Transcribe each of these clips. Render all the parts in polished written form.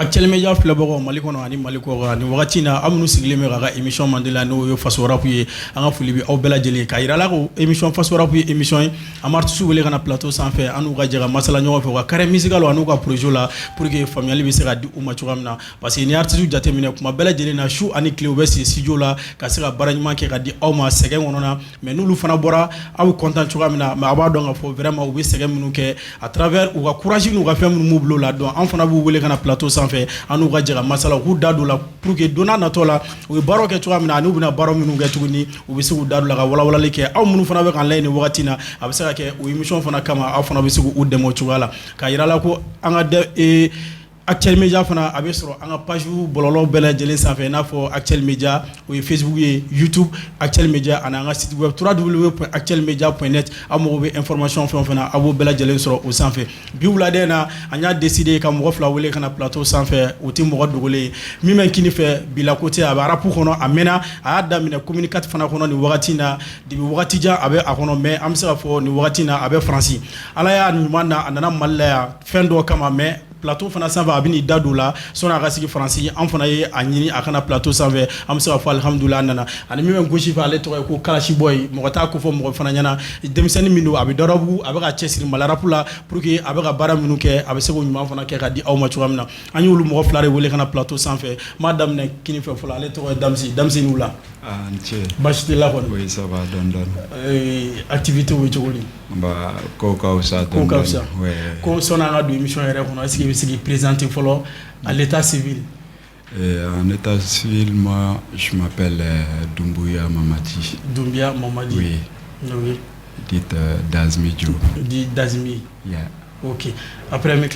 Actuellement ya filabagaw Mali kɔnɔ ani Mali kɔ ni wagati na amunu sigilen bɛ ka émission Mandela n'o ye faso rap ye an ka foli bɛ aw bɛɛ lajɛlen ka yira la ko émission faso rap ye émission ye an b'a artiste wele ka na plateau sanfɛ an n'u ka jɛ ka masala ɲɔgɔn fɛ u ka carré musical an n'u ka projet la pour que faamuyali bɛ se ka di u ma cogoya min na parce que ni artiste jateminɛ kuma bɛɛ lajɛlen na su ani tile u bɛ sigi studio la ka se ka baara ɲuman kɛ ka di aw ma sɛgɛn kɔnɔ na mais n'olu fana bɔra aw bɛ content cogoya min na mais a b'a dɔn ka fɔ vraiment u bɛ sɛgɛn minnu kɛ à travers u ka courage n'u ka fɛn minnu b'u bolo la donc an fana b'u wele ka na plateau sanfɛ an n'u ka jɛ ka masala u k'u da don la pour que donna natɔ la u bɛ baaraw kɛ cogoya min na ani u bɛna baaraw minnu kɛ tuguni u bɛ se k'u da don la ka walawalali kɛ aw minnu fana bɛ k'an layɛ nin wagati na a bɛ se ka kɛ o émission fana kama aw fana bɛ se k'u dɛmɛ o cogoya la ka yira la ko an ka Actuel Media fana a bɛ sɔrɔ an ka page bɔlɔlɔw bɛɛ lajɛlen sanfɛ i n'a fɔ Actuel Media o ye Facebook ye YouTube Actuel Media ani an ka site web www.actuelmedia.net aw mago bɛ information fɛn o fɛn na a b'o bɛɛ lajɛlen sɔrɔ o sanfɛ bi wuladen na an y'a décidé ka mɔgɔ fila wele ka na plateau sanfɛ o tɛ mɔgɔ dogolen ye min bɛ kini fɛ bila côté a bɛ rap kɔnɔ a mɛnna a y'a daminɛ communiqué fana kɔnɔ nin wagati na depuis wagati jan a bɛ a kɔnɔ mais an bɛ se ka fɔ nin wagati na a bɛ Faransi ala y'a ɲuman na a nana Mali la yan fɛn dɔ kama mais plateau fana sanfɛ a bɛ n'i da don la sɔnni a ka sigi Faransi an fana ye a ɲini a kana plateau sanfɛ an bɛ se ka fɔ alhamdulilah a nana ani min bɛ gosi fɛ ale tɔgɔ ye ko Kalashi Boy mɔgɔ t'a ko fɔ mɔgɔ fana ɲɛna denmisɛnnin min don a bɛ dɔrɔbu a bɛ ka cɛsiri Mali rap la pour que a bɛ ka baara minnu kɛ a bɛ se k'o ɲuman fana kɛ ka di aw ma cogoya min na an y'olu mɔgɔ fila de wele ka na plateau sanfɛ n m'a daminɛ kini fɛ fɔlɔ ale tɔgɔ ye Damsi n'u la n cɛ baasi tɛ la kɔni oui ça va dɔɔni activité o ye cogo di ko ka fisa dɔɔni ko sɔnni an ka don émission yɛrɛ kɔnɔ est-ce que i bɛ se k'i présenter fɔlɔ à l'état civil. En état civil, moi, je m'appelle Doumbouya Mamadi. Doumbouya Mamadi. Oui. Oui. Dites Dazmi Joe. Dit Dazmi. Yeah. Ok. Après, je vais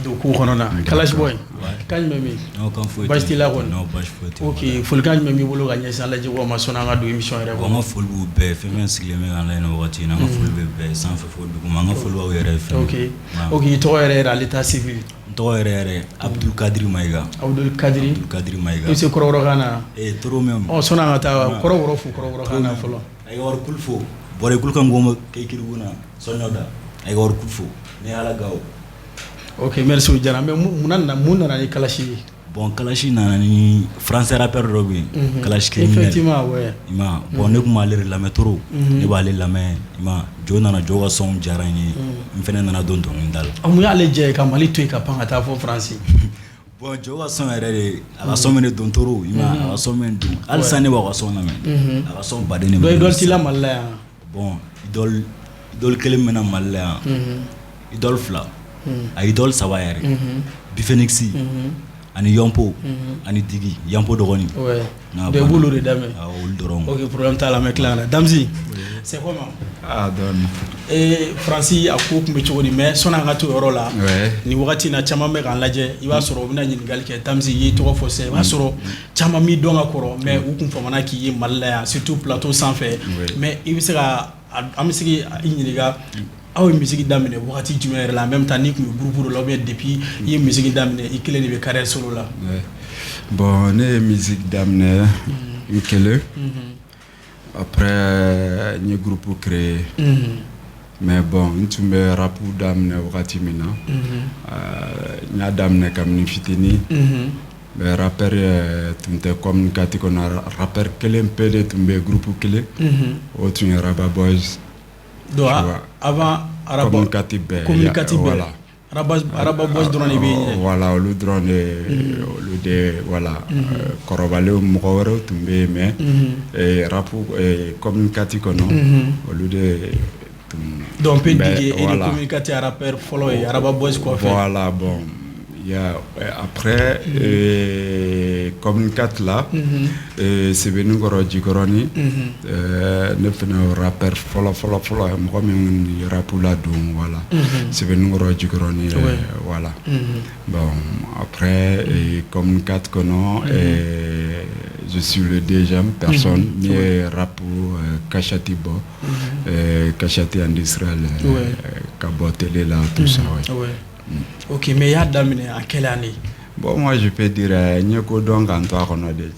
do ko kono na Kalashi Boy kañ memi no kan fo basti la kon no bash fo ok fol kañ memi bolo ga nyesa la jigo ma sona nga do émission re ko ma fol bu be fe men sigle me ga la no wati na ma fol be sans fe fol bu ma nga fol wa yere fe ok to yere à l'état civil to yere Abdul Kadri Maiga c'est kororo kana toro mem oh sona nga ta kororo kana folo ay war kulfo bore kul kan goma kay kiruna sonyoda ay war kulfo ne ala gaw. Ok, merci Oudjana. Mais mun nana ni Kalashi? Bon, Kalashi nana ni français rappeur Robi. Kalashi criminel. Effectivement, ouais. Ima, bon ne kuma aller la métro. Ne ba aller la main. Ima, jo nana jo wa son jarani. Mfene nana don ton ndal. Amu ya aller je ka Mali to ka panga ta fo français. Bon, jo wa son erere, ala son mene don toro, ima, ala son men do. Al sane wa son na men. Ala son badene. Do idol tila Malla. Bon, idol kelem mena Malla. Idol fla. A idol saba yɛrɛ bi Phoenixi ani Yompo ani Digi Yompo dɔgɔnin ouais de bulu de dame olu dɔrɔn ok problème t'a la mais clair la Damsi c'est comment dɔɔni Faransi a ko kun bɛ cogo di mais sɔnni an ka to yɔrɔ la ni wagati na caman bɛ k'an lajɛ i b'a sɔrɔ u bɛna ɲininkali kɛ Damsi i ye tɔgɔ fɔ sisan i b'a sɔrɔ caman m'i dɔn ka kɔrɔ mais u kun famana k'i ye Mali la yan surtout plateau sanfɛ mais i bɛ se ka an bɛ se k'i ɲininka aw ye musique daminɛ wagati jumɛn yɛrɛ la en même temps ni kun bɛ groupe dɔ la ou bien depuis i ye musique daminɛ i kelen de bɛ carrière solo la. Bon ne ye musique daminɛ n kelen après n ye groupe créé mais bon n tun bɛ rap daminɛ wagati min na n y'a daminɛ kabini fitini mais rappeur tun tɛ communiqué kɔnɔ rappeur kelen pe de tun bɛ groupe kelen o tun ye Raba Boys. Donc avant communicatif voilà Raba Boys dɔrɔn de bɛ yen voilà olu dɔrɔn de voilà kɔrɔbalen mɔgɔ wɛrɛw tun bɛ yen mais rap communicatif kɔnɔ olu de tun donc peut dire et le communicatif rappeur fɔlɔ ye Raba Boys kɔfɛ voilà bon après communicatif là Sɛbɛnnikɔrɔ Jikɔrɔni ne fana rappeur fɔlɔ mɔgɔ min rap la don voilà Sɛbɛnnikɔrɔ Jikɔrɔni voilà bon après communicatif kɔnɔ je suis le deuxième personne ni rap Kashati bɔ Kashati industriel ka bɔ télé là tout ça ouais. Ok, mais il y a daminɛ à quelle année? Bon, moi je peux dire n ko dɔn kan to a kɔnɔ de.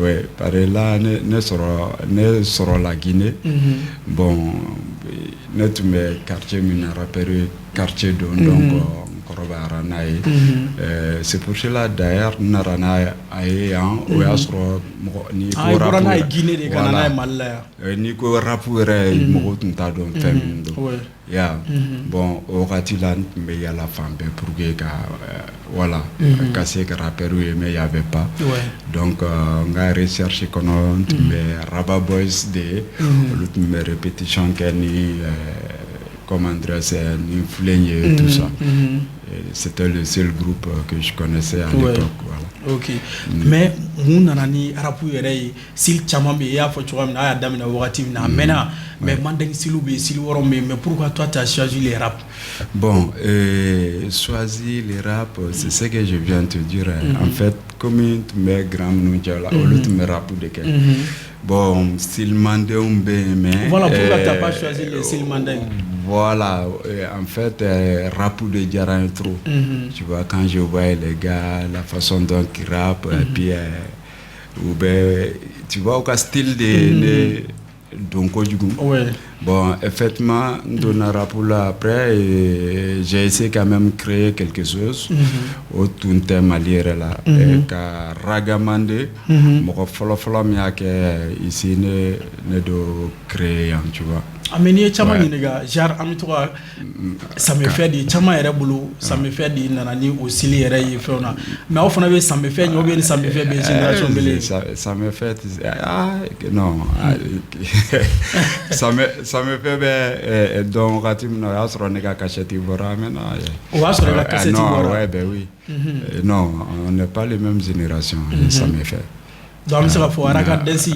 Oui, parce que là ne sɔrɔ la Guinée. Bon, ne tun bɛ quartier min na rappeur quartier don donc kɔrɔbayara n'a ye c'est pour cela d'ailleurs n nana n'a ye yan o y'a sɔrɔ mɔgɔ n'i ko rap n'a ye Guinée de ka na n'a ye Mali la yan n'i ko rap yɛrɛ mɔgɔw tun t'a dɔn fɛn min don ya bon o wagati la n tun bɛ yala fan bɛɛ pour que ka voilà ka se ka rappeur ye mais y avait pas donc n ka recherche kɔnɔ n tun bɛ Raba Boys de olu tun bɛ répétition kɛ ni comment dire ni Filen ye tout ça c'était le seul groupe que je connaissais à l'époque voilà. Ok mais mun nana ni rap yɛrɛ ye style caman bɛ yen i y'a fɔ cogoya min na a y'a daminɛ wagati min na a mɛnna mais Mandeng style bɛ yen style wɔɔrɔ bɛ yen mais pourquoi toi tu as choisi les rap? Bon choisi les rap c'est ce que je viens de te dire en fait comme tu mets grand nous là olu tu mets rap de quel bon style Mandeng mais voilà pourquoi tu n'as pas choisi le style Mandeng? Voilà, en fait, rap de Djaran trop. Tu vois, quand je vois les gars, la façon dont ils rappent, et puis, tu vois, au style de Donko Djougou. Bon, effectivement, dans le rap là, après, j'ai essayé quand même de créer quelque chose autour de thème là. Car Ragamande, mon follow ici, ne doit créer, tu vois. Ameni chama ni nega jar amitoka ça me fait di chama yɛrɛ bolo ça me fait di nana ni osili yɛrɛ ye fɛna mais aw fana bɛ ça me fait ɲɔ bɛ ni ça me fait bɛ génération bele ça me fait non ça me fait bɛ donc wagati min na o y'a sɔrɔ ne ka cachette bɔra maintenant o y'a sɔrɔ ka cachette bɔra ouais ben oui non on n'est pas les mêmes générations ça me fait donc an bɛ se ka fɔ Araka Dance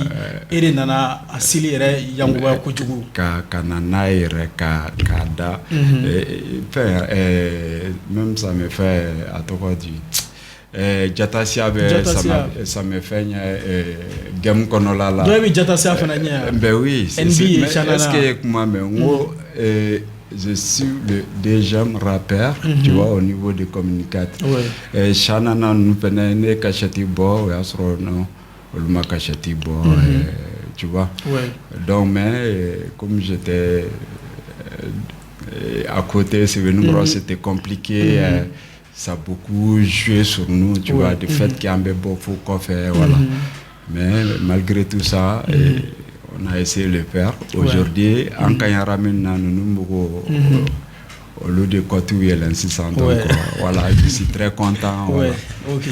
e de nana a sili yɛrɛ yankuba kojugu ka na n'a yɛrɛ ka da fɛn même ça me fait à tɔgɔ di Jatasia bɛ ça me fait game kɔnɔ la dɔ bɛ Jatasia fana ɲɛ ben oui NBA est-ce que kuma mɛ n ko je suis le deuxième rappeur tu vois au niveau des communicateurs Shanana nous fɛnɛ ne cachette bɔ o y'a sɔrɔ non Oluma Kachati bon tu vois donc mais comme j'étais à côté c'était compliqué ça a beaucoup joué sur nous tu vois du fait qu'il y a un beau faux coffre voilà mais malgré tout ça on a essayé de le faire aujourd'hui en Kanyara maintenant nous au lieu de côté où il est insistant donc voilà je suis très content ok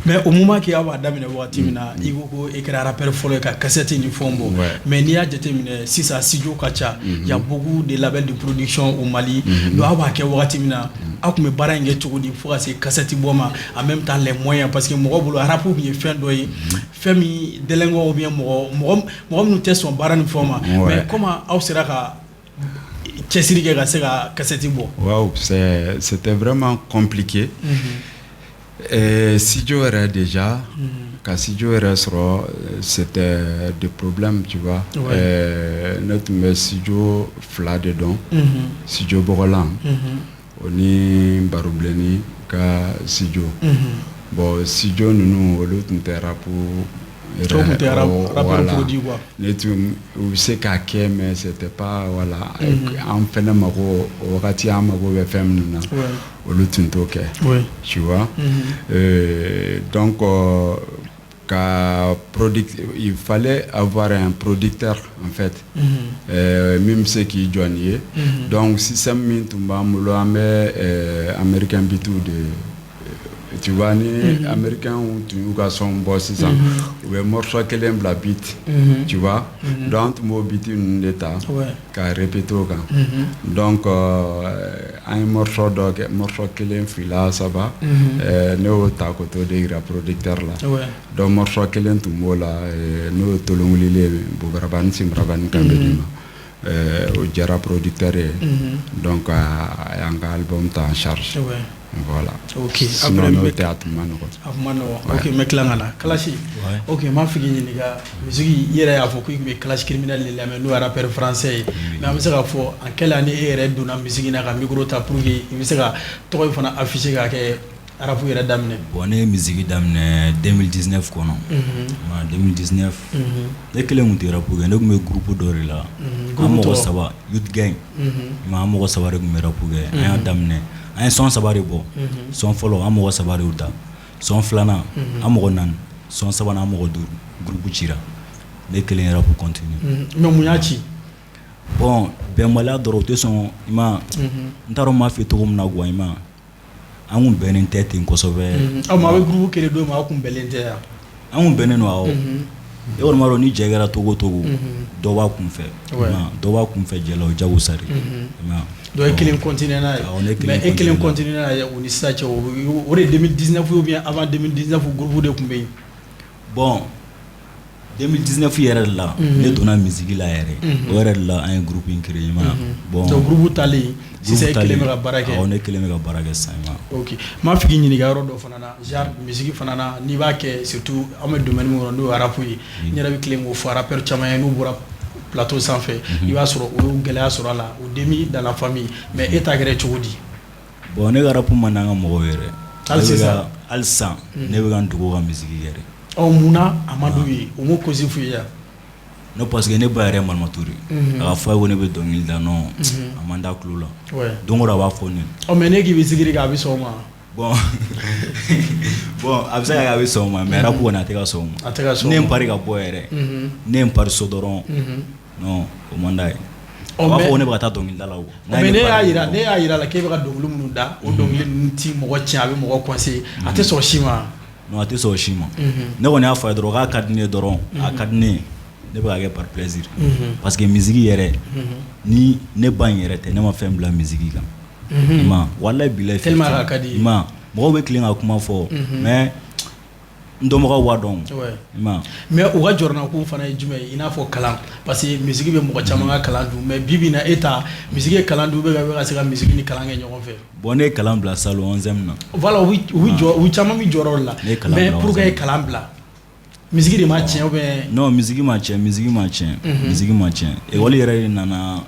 mais au moment qu'il y a daminɛ wagati min na i ko i kɛra rappeur fɔlɔ ka cassette ni fɛnw bɔ mais n'i y'a jateminɛ sisan studio ka ca y a beaucoup de labels de production au Mali donc aw b'a kɛ wagati min na aw tun bɛ baara in kɛ cogo di fo ka se cassette bɔ ma en même temps les moyens parce que mɔgɔ bolo rap tun ye fɛn dɔ ye fɛn min délèngɔ ou bien mɔgɔ minnu tɛ sɔn baara ni fɛnw ma mais comment aw sera ka cɛsiri kɛ ka se ka cassette bɔ? Waouh, c'était vraiment compliqué. Studio era déjà, quand studio era sera, c'était des problèmes, tu vois. Notre studio fla dedans, studio Borolan, on est baroubleni ka studio. Bon, studio nous l'autre n'était pour voilà. Vous savez qu'à mais c'était pas voilà en fait na mago wakati amago be femna au lutunto ke tu vois donc il fallait avoir un producteur en fait même ceux qui joignaient donc si ça m'intumba mulo américain bitu de tu vois ni américain ou tu as son boss ça ou un morceau qui aime la beat tu vois donc mon beat une état car répéter donc un morceau qui aime fila ça va nous ta côté de producteur là donc morceau qui aime tout mot là nous tout le monde les bograban simraban kambedima au jara producteur donc un album en charge voilà ok après le théâtre ok mais klangala clash ok ma figi ni ga musique yera ya fo ko be clash criminel le mais nous rappeur français mais am se ga fo en quelle année est dona musique na ga micro ta pour que il se ga to fana afficher ga ke arafu yera damne bonne musique damne 2019 kono 2019 e kele muti rapu ga ndok me groupe d'or là amo saba youth gang ma amo saba rek me rapu ga ya damne an ye son saba de bɔ son fɔlɔ an mɔgɔ saba de y'u da son filanan an mɔgɔ 4 son sabanan an mɔgɔ 5 groupe cira ne kelen yɛrɛ pour continuer mais mun y'a ci bon bɛnbaliya dɔrɔn u tɛ sɔn i ma n t'a dɔn n m'a f'i ye cogo min na quoi i ma an kun bɛnnen tɛ ten kosɛbɛ aw ma aw bɛ groupe kelen don ma aw kun bɛnnen tɛ yan an kun bɛnnen don awɔ e kɔni b'a dɔn ni jɛ kɛra togo togo dɔ b'a kun fɛ dɔ b'a kun fɛ jɛ la o jagosa de dɔ ye kelen continuer n'a ye mais e kelen continuer n'a ye o ni sisan cɛ o de 2019 ou bien avant 2019 groupe de tun bɛ yen bon 2019 yɛrɛ de la ne donna musique la yɛrɛ o yɛrɛ de la an ye groupe in créer ma bon donc groupe talen sisan e kelen bɛ ka baara kɛ awɔ ne kelen bɛ ka baara kɛ sisan ok m'a fɔ k'i ɲininka yɔrɔ dɔ fana na genre musique fana na n'i b'a kɛ surtout an bɛ domaine min kɔnɔ n'o ye rap ye n yɛrɛ bɛ tilen k'o fɔ rappeur caman ye n'u bɔra plateau sanfɛ i b'a sɔrɔ o y'u gɛlɛya sɔrɔ a la o demi dans la famille mais e ta kɛra cogo di bon ne ka rap man di an ka mɔgɔw yɛrɛ hali sisan ne bɛ ka n dogo ka musique yɛrɛ munna a ma d'u ye o m'o cause f'u ye non parce que ne ba yɛrɛ Malimatu de a ka fɔ a ye ko ne bɛ dɔnkili da non a man da tulo la don o don a b'a fɔ ne mais ne k'i bɛ zikiri kɛ a bɛ sɔn o ma bon a bɛ se ka kɛ a bɛ sɔn o ma mais rap kɔni a tɛ ka sɔn o ma ne ye n pari ka bɔ yɛrɛ ne ye n pari so dɔrɔn non o man d'a ye a b'a fɔ ko ne bɛ ka taa dɔnkili da la o mais ne y'a yira la k'e bɛ ka dɔnkili minnu da o dɔnkili ninnu ti mɔgɔ tiɲɛ a bɛ mɔgɔ conseiller a tɛ sɔn si ma non a tɛ sɔn o si ma ne kɔni y'a fɔ a ye dɔrɔn k'a ka di ne ye dɔrɔn a ka di ne ye ne bɛ ka kɛ par plaisir parce que musique yɛrɛ ni ne ba in yɛrɛ tɛ ne ma fɛn bila musique kan i ma walayi bilayi tellement a ka di i ma mɔgɔw bɛ tilen ka kuma fɔ mais n dɔnbagaw b'a dɔn i ma mais u ka jɔrɔnakun fana ye jumɛn ye i n'a fɔ kalan parce que musique bɛ mɔgɔ caman ka kalan dun mais bi bi in na e ta musique ye kalan dun u bɛ ka se ka musique ni kalan kɛ ɲɔgɔn fɛ bon ne ye kalan bila salon 11e na voilà u caman bɛ jɔrɔ o la mais pour que ye kalan bila musique de ma tiɲɛ ou bien non musique ma tiɲɛ école yɛrɛ de nana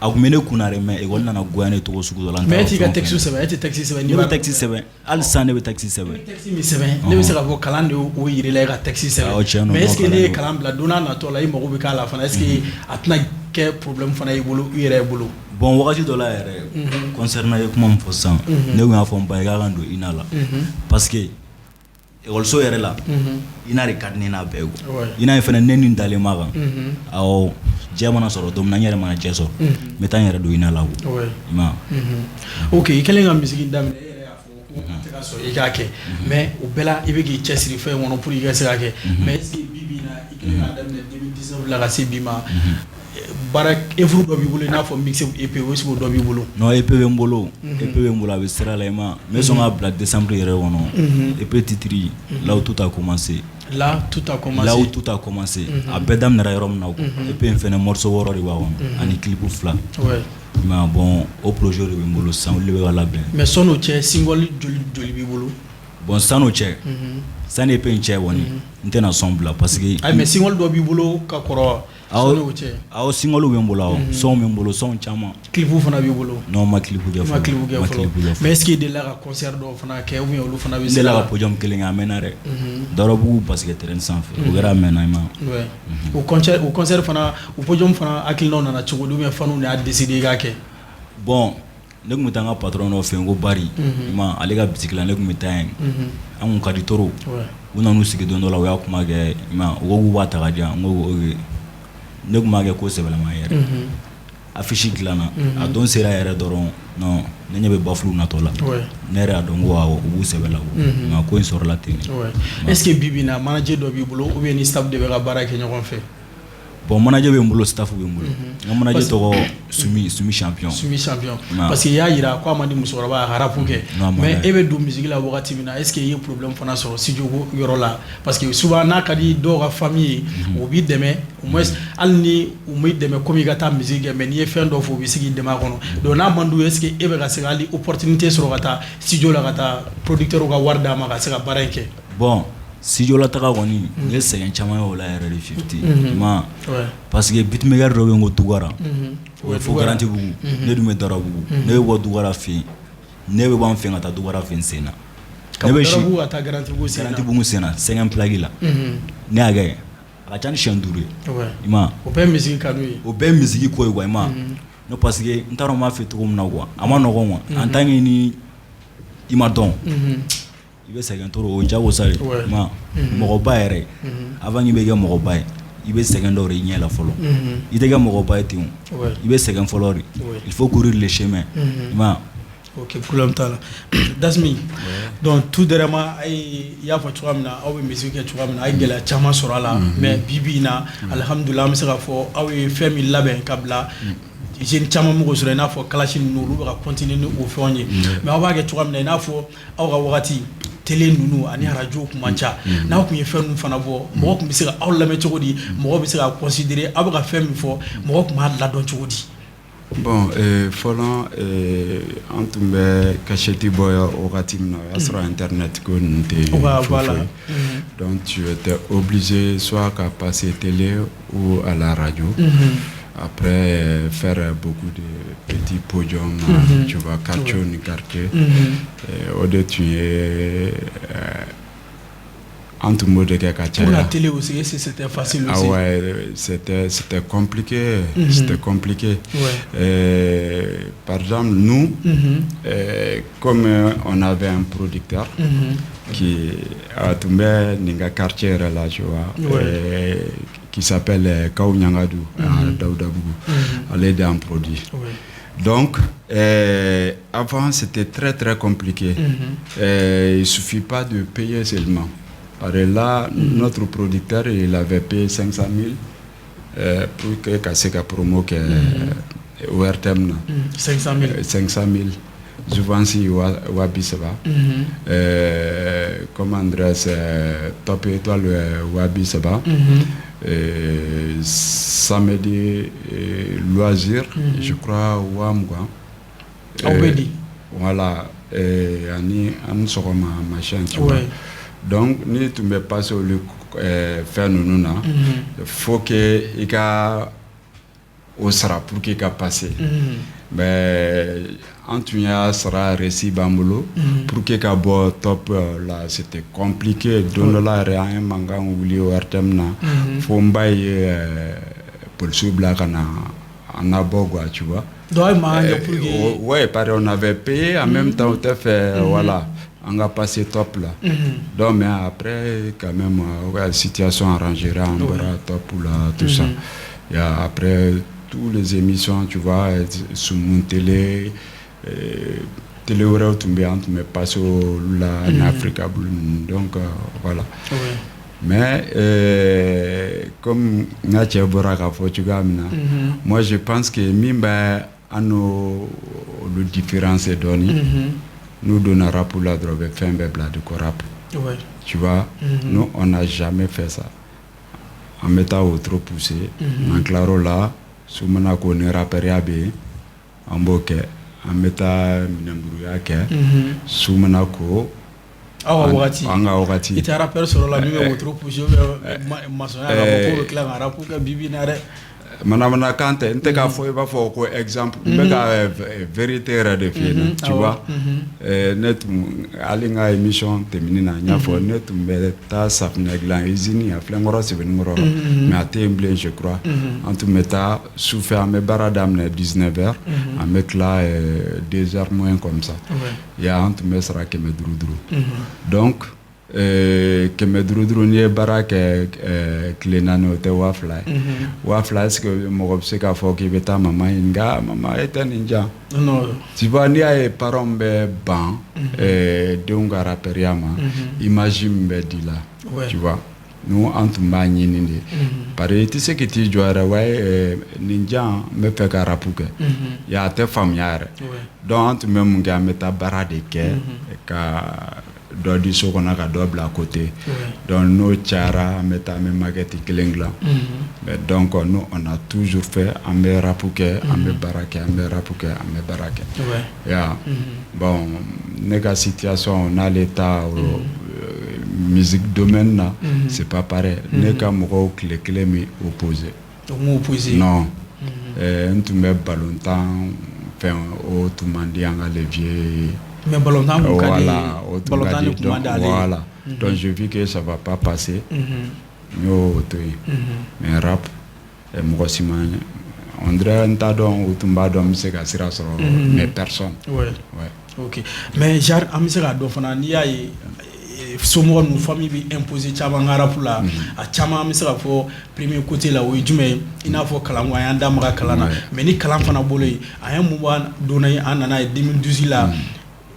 a kun bɛ ne kunna dɛ mais école nana goya ne togo sugu dɔ la mais e t'i ka texte sɛbɛn e tɛ texte sɛbɛn ne bɛ texte sɛbɛn hali sisan ne bɛ texte sɛbɛn texte min sɛbɛn ne bɛ se ka fɔ kalan de y'o yir'i la e ka texte sɛbɛn mais est ce que ne ye kalan bila don n'a natɔ la i mago bɛ k'a la fana est ce que a tɛna kɛ problème fana y'i bolo i yɛrɛ bolo bon wagati dɔ la yɛrɛ concernant ye kuma min fɔ sisan ne kun y'a fɔ n ba ye k'a ka don INA la parce que école yɛrɛ la INA de ka di ne n'a bɛɛ ye INA ye fana ne ni n dalen ma kan awɔ jɛ mana sɔrɔ don min na n yɛrɛ mana jɛ sɔrɔ n bɛ taa n yɛrɛ don INA la i ma ok i kɛlen ka musique daminɛ e yɛrɛ y'a fɔ ko a tɛ ka sɔrɔ i k'a kɛ mais o bɛɛ la i bɛ k'i cɛsiri fɛn kɔnɔ pour i ka se k'a kɛ mais est ce que bi bi in na i kɛlen k'a daminɛ 2019 la ka se bi ma baara effort dɔ b'i bolo i n'a fɔ mixé EP o est-ce que o dɔ b'i bolo non EP bɛ n bolo EP bɛ n bolo a bɛ sira la i ma n bɛ sɔn k'a bila décembre yɛrɛ kɔnɔ EP titre là où tout a commencé là où tout a commencé a bɛɛ daminɛra yɔrɔ min na EP in fɛnɛ morceau 6 de b'a kɔnɔ ani clip 2 mais bon o projet de bɛ n bolo sisan olu de bɛ ka labɛn mais sɔn'o cɛ single joli b'i bolo bon san'o cɛ sani EP in cɛ kɔni n tɛna son bila parce que mais single dɔ b'i bolo ka kɔrɔ awɔ single bɛ n bolo awɔ son bɛ n bolo son caman clip fana b'i bolo non ma clip kɛ fɔlɔ mais est ce que i delila ka concert dɔw fana kɛ ou bien olu fana bɛ se n delila ka podium kelen kɛ a mɛnna dɛ Darobugu basket terrain sanfɛ o kɛra a mɛnna i ma o concert fana o podium fana hakilinaw nana cogo di ou bien faniw de y'a décidé i k'a kɛ bon ne kun bɛ taa n ka patron dɔ fɛ yen ko Bari i ma ale ka bitiki la ne kun bɛ taa yen an kun ka di toro u nan'u sigi don dɔ la u y'a kuma kɛ i ma u ko k'u b'a ta ka di yan n ko ok ne kun b'a kɛ ko sɛbɛlama yɛrɛ affiche dilanna a don sera yɛrɛ dɔrɔn non ne ɲɛ bɛ bafulu natɔ la ne yɛrɛ y'a dɔn ko awɔ u b'u sɛbɛ la nka ko in sɔrɔla ten est ce que bi bi in na manager dɔ b'i bolo ou bien ni staff de bɛ ka baara kɛ ɲɔgɔn fɛ bon manager bɛ n bolo staff bɛ n bolo n ka manager tɔgɔ Sumi champion parce que i y'a yira ko a man di musokɔrɔba a ka rap kɛ mais e bɛ don musique la wagati min na est ce que i ye problème fana sɔrɔ studio ko yɔrɔ la parce que souvent n'a ka di dɔw ka famille ye o b'i dɛmɛ au moins hali ni u m'i dɛmɛ comme i ka taa musique kɛ mais n'i ye fɛn dɔ fɔ u bɛ se k'i dɛmɛ a kɔnɔ donc n'a man d'u ye est ce que e bɛ ka se ka hali opportunité sɔrɔ ka taa studio la ka taa producteur ka wari d'a ma ka se ka baara in kɛ bon studio la taga kɔni n ye sɛgɛn caman ye o la yɛrɛ de 50 ma parce que beatmaker dɔ bɛ yen ko Dugara o ye fo Garantibugu ne dun bɛ Darobugu ne bɛ bɔ Dugara fɛ yen ne bɛ bɔ an fɛ yen ka taa Dugara fɛ yen sen na ne bɛ Darobugu ka taa Garantibugu sen na 5 plaque la ne y'a kɛ a ka ca ni siɲɛ 5 ye i ma o bɛɛ ye musique kanu ye o bɛɛ ye musique ko ye quoi i ma non parce que n t'a dɔn n b'a fɛ cogo min na quoi a ma nɔgɔn quoi en tant que ni i ma dɔn i bɛ sɛgɛn trop o jagosa de ma mɔgɔba yɛrɛ avant i bɛ kɛ mɔgɔba ye i bɛ sɛgɛn dɔ de ɲɛ la fɔlɔ i tɛ kɛ mɔgɔba ye ten o i bɛ sɛgɛn fɔlɔ de il faut courir le chemin ma ok problème t'a la Dasmi donc tout dernièrement ay y'a fɔ cogoya min na aw bɛ musique kɛ cogoya min na a ye gɛlɛya caman sɔrɔ a la mais bi in na alhamdulillah an bɛ se k'a fɔ aw ye fɛn min labɛn ka bila jeune caman m'o sɔrɔ i n'a fɔ kalasi ninnu olu bɛ ka continuer ni o fɛnw ye mais aw b'a kɛ cogoya min na i n'a fɔ aw ka wagati télé ninnu ani radio kun man ca n'aw kun ye fɛn ninnu fana bɔ mɔgɔ kun bɛ se ka aw lamɛn cogo di mɔgɔ bɛ se ka considérer aw bɛ ka fɛn min fɔ mɔgɔ kun b'a ladɔn cogo di. Bon, fɔlɔ an tun bɛ kasɛti bɔ wagati min na o y'a sɔrɔ internet ko ninnu tɛ foyi donc tu étais obligé soit qu'à passer télé ou à la radio après faire beaucoup de petits podiums tu vois quartier ni quartier o de tun ye en tout mot de pour la télé aussi c'était facile aussi. Ah ouais, c'était compliqué, c'était compliqué. Par exemple nous comme on avait un producteur qui a tombé dans un quartier là tu vois qui s'appelle Kaou Nyangadou à Daoudabougou. Elle est un produit. Donc, avant, c'était très très compliqué. Il ne suffit pas de payer seulement. Alors là, notre producteur, il avait payé 500 000 pour que Kaseka promo que ORTM. 500 000. 500 000. Je pense qu'il Wabi Seba. Comme Andrés, top étoile Wabi Seba. Samedi loisir, je crois, Wamgwa. Voilà. Ani Sokoma, machin, tu vois. Donc, ni tu me passes au faire nous, il faut que il y au sera pour qu'il passe. Mais en tout cas, sera réussi bambolo pour qu'il y top là, c'était compliqué. Donc là, rien manga ou lieu artemna, faut m'bailler pour le sous-black en abogua, tu vois. Ouais, pareil, on avait payé en même temps, on a fait voilà. On a passé top là. Donc, mais après, quand même, la situation arrangera, on verra top là, tout ça. Et après, toutes les émissions, tu vois, sur mon télé, télé aurait tombé entre mes passes là, en Afrique. Donc, voilà. Mais, comme Natia Boraka Fotugamina, moi je pense que Mimba a nos différences données. Nous donnons pour la drogue, fait un bébé de corap. Tu vois, nous on n'a jamais fait ça. En mettant au trop poussé, en claro là, sous mon accord, rapperiabe, en bokeh, en mettant minembrouillake, sous mon accord. Il était rappelé sur la nuit au trop poussé, Manamana Kante, n'était qu'à faire un exemple, mais vérité redéfinie, tu vois. Net alinga émission terminée, il y a fait net mais ta safneglan izini a flengora c'est venu mais à temblé je crois. En tout cas, souffert mes baradam 19h, à mettre là 2h moins comme ça. Il y a un tout mais sera que me drou. Donc que me drou ni barake clénano te wafly wafly ce que mo obse ka fo ki beta mama inga mama eta ninja non tu vois ni ay parents be ban de ungara periama imagine be dila tu vois nous en tout bagni ni pare tu sais que tu joara ouais ninja me fait ka rapuke ya te familiare donc même nga meta barade ke ka do di sokona ka do bla côté donc no chara meta me magati kelengla mais donc nous on a toujours fait ambe rapuke ambe barake ya bon nega situation on a l'état musique domaine là c'est pas pareil nega moko clé mi opposé non tu me ballontan enfin au tout mandi anga levier mais ballontan voilà voilà donc je vis que ça va pas passer mais rap moi aussi on dirait un tas d'hommes ou tumba d'hommes c'est qu'à sira sur mais personne. Ouais. Ok. Mais genre amisa ka do fana ni ya ye somɔgɔ nu famille bi imposer caman ka rap la a caman bɛ se ka fɔ premier côté la o ye jumɛn ye i n'a fɔ kalanko an y'an da maga kalan na mais ni kalan fana bolo ye a ye mun b'a donna ye an nana ye 2012 la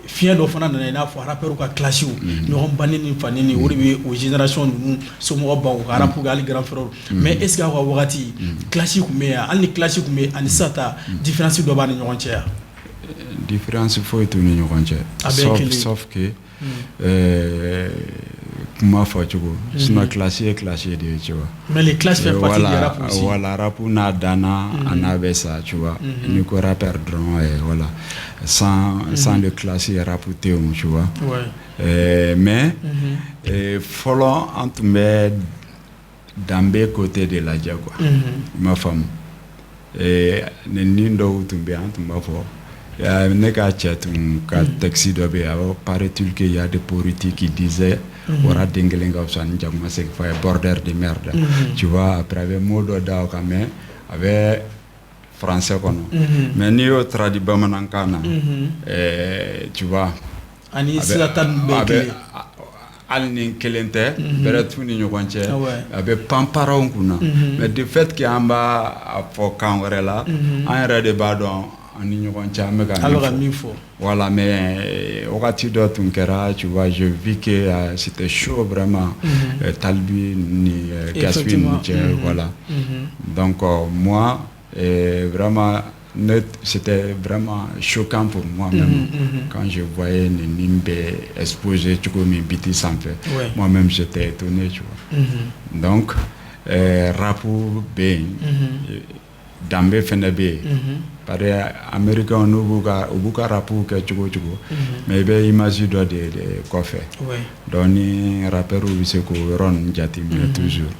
fiɲɛ dɔ fana nana i n'a fɔ rappeur ka classe ɲɔgɔn banni ni fanni ni o de bɛ o génération ninnu somɔgɔ baw ka rap kɛ hali grand frère mais est ce que aw ka wagati classe tun bɛ yan hali ni classe tun bɛ ani sisan ta différence dɔ b'a ni ɲɔgɔn cɛ yan. Différence foyi t'u ni ɲɔgɔn cɛ sauf que kuma fɔ cogo sinon classe ye classe de ye tu vois mais les classes fait partie du rap aussi voilà rap n'a danna n'a bɛ sa tu vois ni ko rappeur dɔrɔn voilà sans le classe rap tɛ yen tu vois mais fɔlɔ an tun bɛ danbe côté de lajɛ quoi i m'a faamu nin dɔw tun bɛ an tun b'a fɔ ne ka cɛ tun ka texte dɔ bɛ yen paraît-il qu'il y a des politiques qui disaient wara den kelen ka fisa ni jakuma segi fa ye border de merde tu vois après avec mot dɔ da o kan mais a bɛ français kɔnɔ mais n'i y'o tradi bamanankan na tu vois ani sira ta ninnu bɛɛ kelen hali ni kelen tɛ bɛrɛ t'u ni ɲɔgɔn cɛ a bɛ pan paraw kunna mais de fait que an b'a fɔ kan wɛrɛ la an yɛrɛ de b'a dɔn ani ɲɔgɔn cɛ an bɛ ka min fɔ voilà mais wagati dɔ tun kɛra tu vois je vis que c'était chaud vraiment Talibi ni Gaspille ni cɛ voilà donc moi vraiment c'était vraiment choquant pour moi-même quand je voyais nin bɛ exposé cogo min biti sanfɛ moi-même j'étais étonné tu vois donc rap bɛ yen danbe fɛnɛ bɛ yen parce que américains n'u b'u ka rapu kɛ cogo cogo mais i bɛ image dɔ de kɔfɛ donc ni rappeur bɛ se k'o yɔrɔ ninnu jateminɛ toujours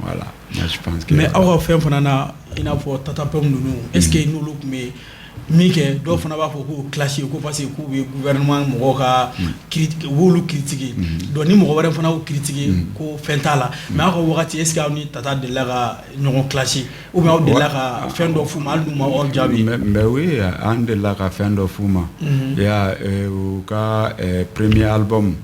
voilà moi je pense que mais aw ka fɛn fana na i n'a fɔ tatapɛm ninnu est ce que n'olu tun bɛ min kɛ dɔw fana b'a fɔ k'o classe ko parce que k'u bɛ gouvernement mɔgɔw ka u b'olu critiquer donc ni mɔgɔ wɛrɛ fana y'o critiquer ko fɛn t'a la mais aw ka wagati est ce que aw ni tata delila ka ɲɔgɔn classe ou bien aw delila ka fɛn dɔ f'u ma hali n'u ma aw jaabi. mais oui an delila ka fɛn dɔ f'u ma u ka premier album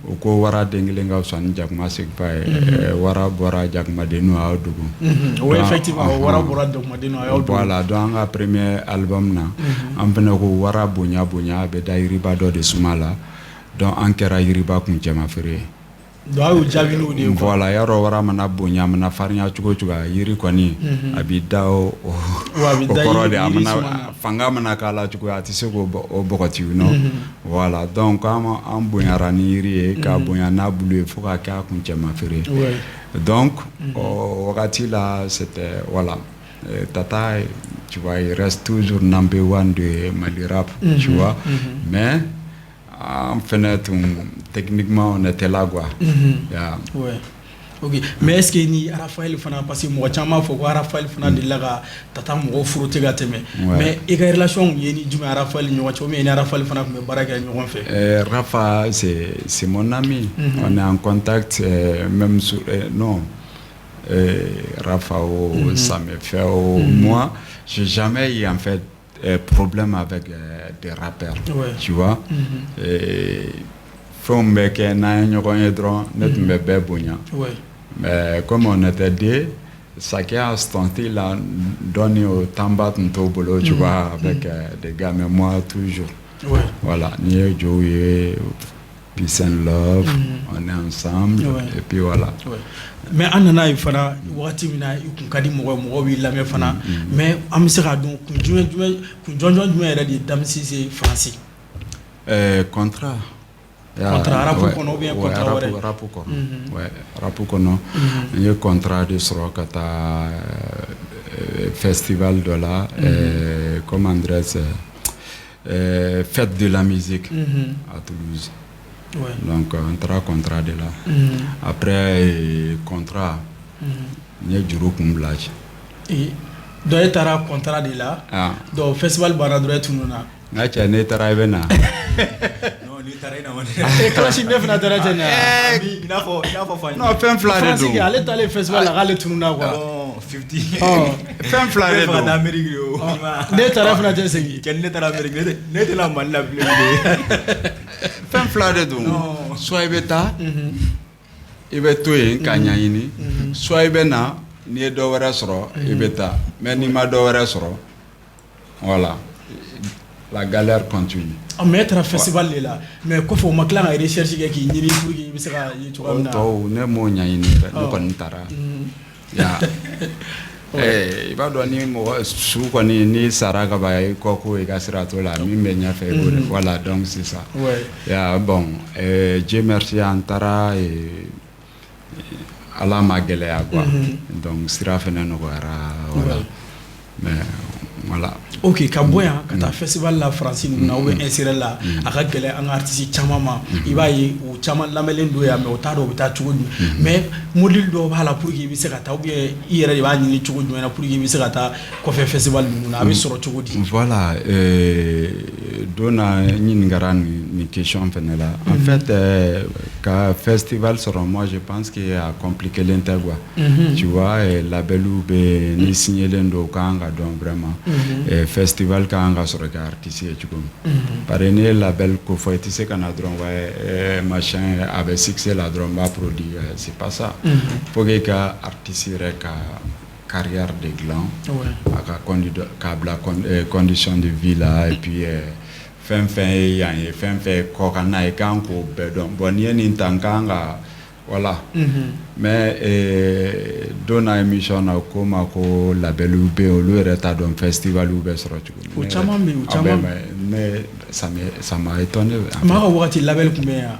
u ko wara den kelen ka fisa ni jakuma segi fa ye wara bɔra jakumadenu a y'aw dogo oui effectivement wara bɔra jakumadenu a y'aw dogo voilà donc an ka premier album na an fɛnɛ ko wara bonya bonya a bɛ da yiriba dɔ de suma la donc an kɛra yiriba kun cɛma feere ye donc a y'o jaabi n'o de ye voilà yarɔ wara mana bonya a mana farinya cogo cogo a yiri kɔni a b'i da o kɔrɔ de a mana fanga mana k'a la cogo a tɛ se k'o bɔgɔti non voilà donc an bonyara ni yiri ye k'a bonya n'a bulu ye fo k'a kɛ a kun cɛma feere donc o wagati la c'était voilà Tata, tu vois, il reste toujours number one de Mali rap, tu vois. Mais en fait, techniquement, on était là, quoi. Ouais. Ok. Mais est-ce que ni Raphaël fana parce que moi chama faut que Raphaël fana de la tata mo frotter ga teme mais e ga relation ye ni juma Raphaël ni wacho mais ni Raphaël fana ko baraka ni on fait Rafa c'est mon ami on est en contact même sur non Rafa ça me fait moi j'ai jamais eu en fait problème avec des rappeurs tu vois from beke na ɲɔgɔn ye dɔrɔn ne tun bɛ bɛɛ bonya mais comme on était deux chacun a son style là donné au tamba tun t'o bolo tu vois avec des gars mais moi toujours voilà ni ye jow ye peace and love on est ensemble et puis voilà mais an nana ye fana wagati min na i kun ka di mɔgɔ b'i lamɛn fana mais an bɛ se k'a dɔn kun jɔnjɔn jumɛn yɛrɛ de ye Dame Cissé Faransi contrat rapu kɔnɔ ou bien contrat wɛrɛ rapu kɔnɔ ouais rapu kɔnɔ n ye contrat de sɔrɔ ka taa festival dɔ la comment dirais-je fête de la musique à Toulouse. Donc on taara contrat de la après contrat n ye juru kun bila donc e taara contrat de la donc festival banna dɔrɔn e tununa n ka cɛ ne taara i bɛ na classe 9 na dara tena il a fɔ fa non fɛn fila de don ale t'ale festival la k'ale tununa quoi 50 fɛn fila de don Amérique yo ne taara fana tɛ segin kenn ne taara Amérique ne tɛ la Mali la bilen fɛn fila de don soit i bɛ taa i bɛ to yen k'a ɲɛɲini soit i bɛ na n'i ye dɔ wɛrɛ sɔrɔ i bɛ taa mais n'i ma dɔ wɛrɛ sɔrɔ voilà la galère continue. Mais être festival de là mais kɔfɛ o ma tila ka recherche kɛ k'i ɲini pour que i bɛ se ka ye cogoya min na tɔw ne m'o ɲɛɲini dɛ ne kɔni taara ya i b'a dɔn ni mɔgɔ su kɔni ni sara ka ban i kɔ ko i ka sira t'o la min bɛ ɲɛfɛ i b'o de voilà donc c'est ça ya bon Dieu merci an taara ala ma gɛlɛya quoi donc sira fɛnɛ nɔgɔyara voilà mais voilà. Ok, ka bɔ yan ka taa festival la France ninnu na ou bien insérer la a ka gɛlɛn an ka artiste caman ma i b'a ye o caman lamɛnlen don yan mais o t'a dɔn o bɛ taa cogo di mais modèle dɔw b'a la pour que i bɛ se ka taa ou bien i yɛrɛ de b'a ɲini cogo jumɛn na pour que i bɛ se ka taa kɔfɛ festival ninnu na a bɛ sɔrɔ cogo di. Voilà don na ɲininkara nin question fɛnɛ la en fait ka festival sɔrɔ moi je pense que a compliqué len tɛ quoi tu vois labelu bɛ ni signelen don kan ka dɔn vraiment festival kan ka sɔrɔ ka artiste ye cogo min pare ni label ko fɔ i tɛ se ka na dɔrɔn ouais machin a bɛ succès la dɔrɔn b'a produit c'est pas ça faut que ka artiste yɛrɛ ka carrière de gland k'a bila condition de vie là et puis fɛn fɛn ye yan ye fɛn fɛn kɔ ka na ye kan k'o bɛɛ dɔn bon n'i ye nin ta n kan ka voilà mais don na émission na ko ma ko labelu bɛ olu yɛrɛ t'a dɔn festivalu bɛ sɔrɔ cogo min. O caman bɛ yen o caman mais ça m'a étonné. maa ka wagati label tun bɛ yan.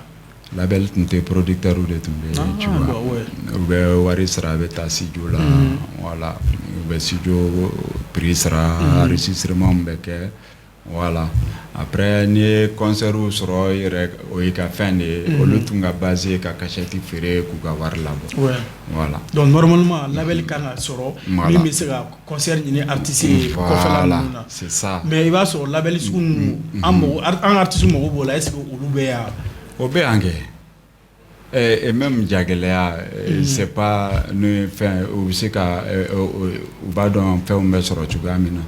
label tun tɛ producteur de tun bɛ yen tu vois u bɛ wari sara a bɛ taa studio la voilà u bɛ studio prix sara enregistrement bɛ kɛ. Voilà. Après, ni concert sera o yi ka fɛn de olu tun ka base ka cachette feere k'u ka wari labɔ. Voilà. Donc normalement label kan ka sɔrɔ min bɛ se ka concert ɲini artiste kɔfɛla ninnu na. C'est ça. Mais i b'a sɔrɔ label sugu ninnu an artiste mago b'o la est-ce que olu bɛ yan. O bɛ yan kɛ. Et même jagɛlɛya c'est pas ne fɛn u bɛ se ka u b'a dɔn fɛnw bɛ sɔrɔ cogoya min na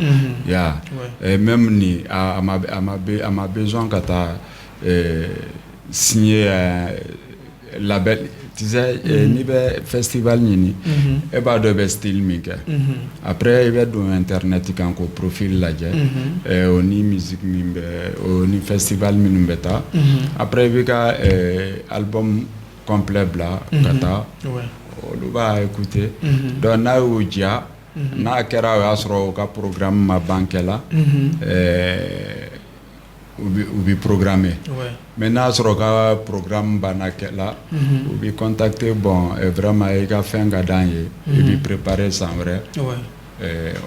ya même ni a ma besoin ka taa signer label tu sais n'i bɛ festival ɲini e b'a dɔn i bɛ style min kɛ après i bɛ don internet kan k'o profil lajɛ o ni musique min bɛ o ni festival minnu bɛ taa après i bɛ ka album complet bla kata olu b'a écouter donc n'a y'o diya n'a kɛra o y'a sɔrɔ o ka programme ma ban kɛla u bi programmer mais n'a sɔrɔ ka programme banna kɛla u bi contacter bon vraiment i ka fɛn ka d'an ye i bi préparer san wɛrɛ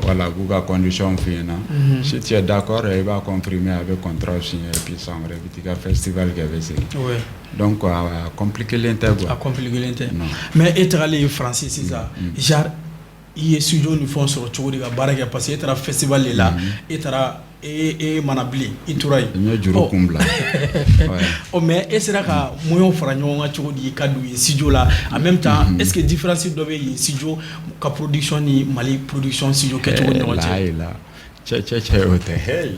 voilà k'u ka condition f'i ɲɛna si tu es d'accord i b'a confirmer avec contrat signé et puis san wɛrɛ i bɛ t'i ka festival kɛ i bɛ segin donc a compliqué len tɛ quoi. A compliqué len tɛ mais e tagalen France sisan genre i ye studio ni fɛnw sɔrɔ cogo di ka baara kɛ parce que e taara festival de la e taara e mana bilen i tora yen. n ye juru kun bila. mais e sera ka moyens fara ɲɔgɔn kan cogo di ka don yen studio la en même temps est-ce que différence dɔ bɛ yen studio ka production ni Mali production studio kɛcogo ni ɲɔgɔn cɛ. cɛ o tɛ hey.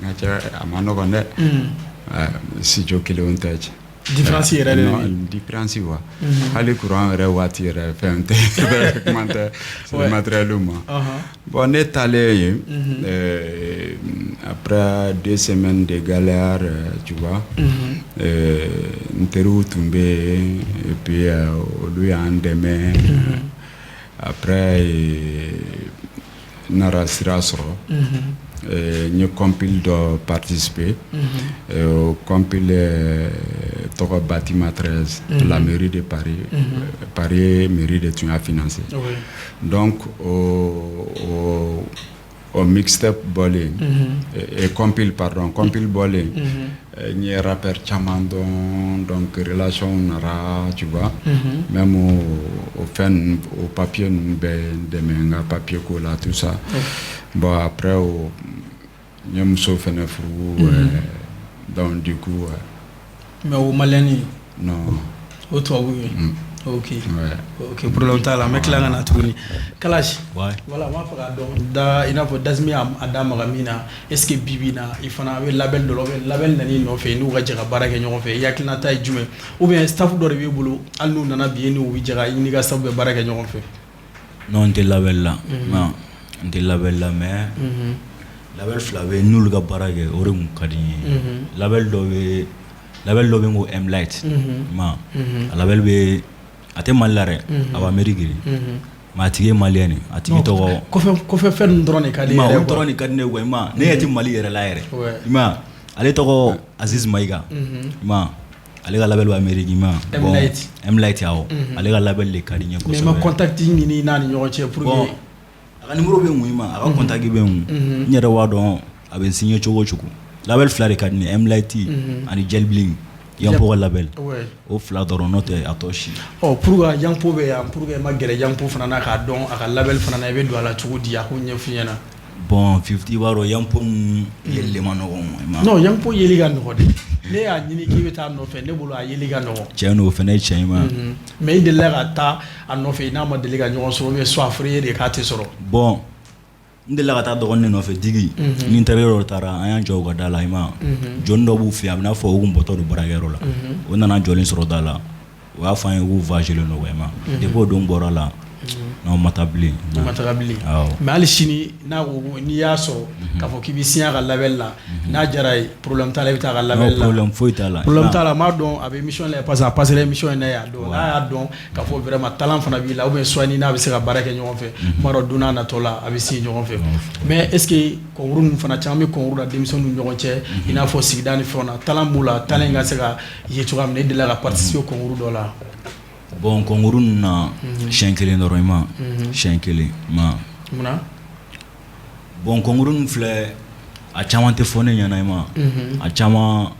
nka cɛ a ma nɔgɔn dɛ. studio kelenw tɛ cɛ. différence yɛrɛ de non différence wa hali courant yɛrɛ waati yɛrɛ fɛn tɛ kuma tɛ c'est matériel ma bon ne taalen yen après 2 semaines de galère tu vois n teriw tun bɛ yen et puis olu y'an dɛmɛ après n nana sira sɔrɔ n ye compil dɔ participer au compil tɔgɔ bâtiment 13 la mairie de Paris Paris mairie de tun y'a financé donc au mixtape bɔlen compil pardon compil bɔlen n ye rappeur caman dɔn donc relation nara tu vois même au fɛn au papier ninnu bɛ dɛmɛ n ka papier ko la tout ça bon après n ye muso fɛnɛ furu Donc, du coup, mais au Malien, non. Au toi, oui. Ok. Ouais. Ok, pour longtemps, là, mec, là, on a tout. Kalash. Ouais. Voilà, moi, donc, da, il a pas d'azmi à Adam Ramina. Est-ce que Bibina, il faut un label de l'obel, label n'a ni fait, nous, Rajara Baragan, on fait, Yakina taille Jume, ou bien staff de revue boulot, à nous, n'en a bien, nous, Wijara, il n'y a pas de Baragan, on fait. Non, on te label là. Non, on te label là, mais. Label flavé, nous, le gars Baragan, on est kadini. Label dobe ngo M-Light. Ma. Label be. Ate malare aba Amerique ma tige malienne atigi to ko fe fen drone kadi ma on drone kadi ne way ma ne yati mali yere la yere ma ale to Aziz Maiga ma ale ga label wa Amerique ma M-Light yawo ale ga label le kadi nyako mais ma contacting ni nani nyogo che pour bon aga numéro be mu ma aga contact be mu nyere wa don abe signé chogo chuku label flare kadi ne M-Light ani Gel Bling Yampo label. Ouais. Au flador note atoshi. Oh pour Yampo be am pour ma gere Yampo fana ka don aka label fana be do ala chugo dia ko nyefiena. Bon 50 waro Yampo yelle manogo. Non Yampo yeli ga no de. Ne ya nyini ki beta no fe ne bolo a yeli ga no. Cheno fene chema. Mais de la ta no fe na ma de ga nyon so me so afri de ka te soro. Bon. Ndela ka ta dogonne no fe digi ni interior tara ayan joga dala ima jondo bu fi amna fo ugum boto do baragero la wona na jolin soro dala wa fa en wu vagelo no wema de bo do mbora la no matabli mais al chini na ni ya so ka fo ki bi sia ga label la na jaray problème tala bita ga label la problème foi tala problème tala ma don avec mission la passer l'émission na ya don na ya don ka fo vraiment talent fana bi la ou bien soigner na bi se ga barake ñon fe maro duna na tola abi si ñon fe mais est ce que ko run fana chamé ko rura démission ñu ñon ci ina fo sigdani fona talent mula talent nga se ga yetu am ne de la participer ko ruru do la. Bon, Kongurun na Shenkele normalement. Shenkele, ma. Muna? Bon, Kongurun flè a chaman te fone yana ma. A chaman.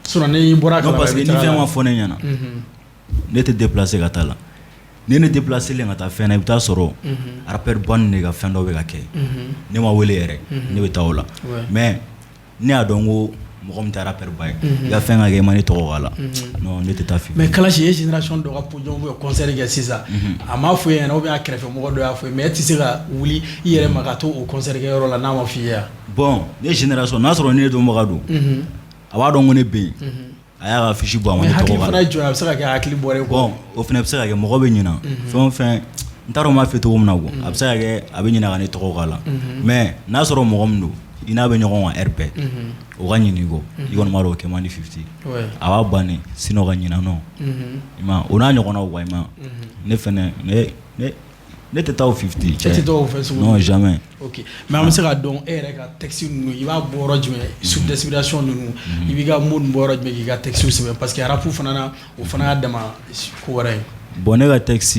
Sura ne bora non parce que ni fait ma fone yana. Ne te déplacer ka tala. Ne ne déplacer le ngata fena ibta soro. Rapper bon ne ga fendo be ka ke. Ne ma wele yere. Ne be taola. Mais ne adongo mɔgɔ ta rapper bay ya fɛn ka kɛ mani tɔgɔ wala non ne tɛ taa fi mais Kalash ye génération dɔ ka podium ou concert kɛ sisan a ma fɔ yen ou bien a kɛrɛfɛ mɔgɔ dɔ y'a fɔ mais e tɛ se ka wuli i yɛrɛ ma ka to o concert kɛ yɔrɔ la n'a ma f'i ye bon ne génération n'a sɔrɔ ne dɔnbaga don a b'a dɔn ko ne bɛ yen a y'a ka fiche bɔ a ma ne tɔgɔ wala mais hakili fana jɔ a bɛ se ka kɛ hakili bɔra bon o fana bɛ se ka kɛ mɔgɔ bɛ ɲina fɛn o fɛn n t'a dɔn n b'a fɛ cogo min na quoi a bɛ se ka kɛ a bɛ ɲina ka ne tɔgɔ k'a la mais n'a sɔrɔ mɔgɔ min don i n'a bɛ ɲɔgɔn kan RP o ka ɲini ko i kɔni b'a dɔn o kɛ man di 50 a b'a banni sinon ka ɲina non i ma o n'a ɲɔgɔnnaw quoi i ma ne fɛnɛ ne tɛ taa o 50 cɛ tɛ taa o fɛ sugu non jamais ok mais an bɛ se ka dɔn e yɛrɛ ka texte ninnu i b'a bɔ yɔrɔ jumɛn sous d'inspiration ninnu i b'i ka mot ninnu bɔ yɔrɔ jumɛn k'i ka texte sɛbɛn parce que rap fana na o fana y'a dama ko wɛrɛ ye bon ne ka texte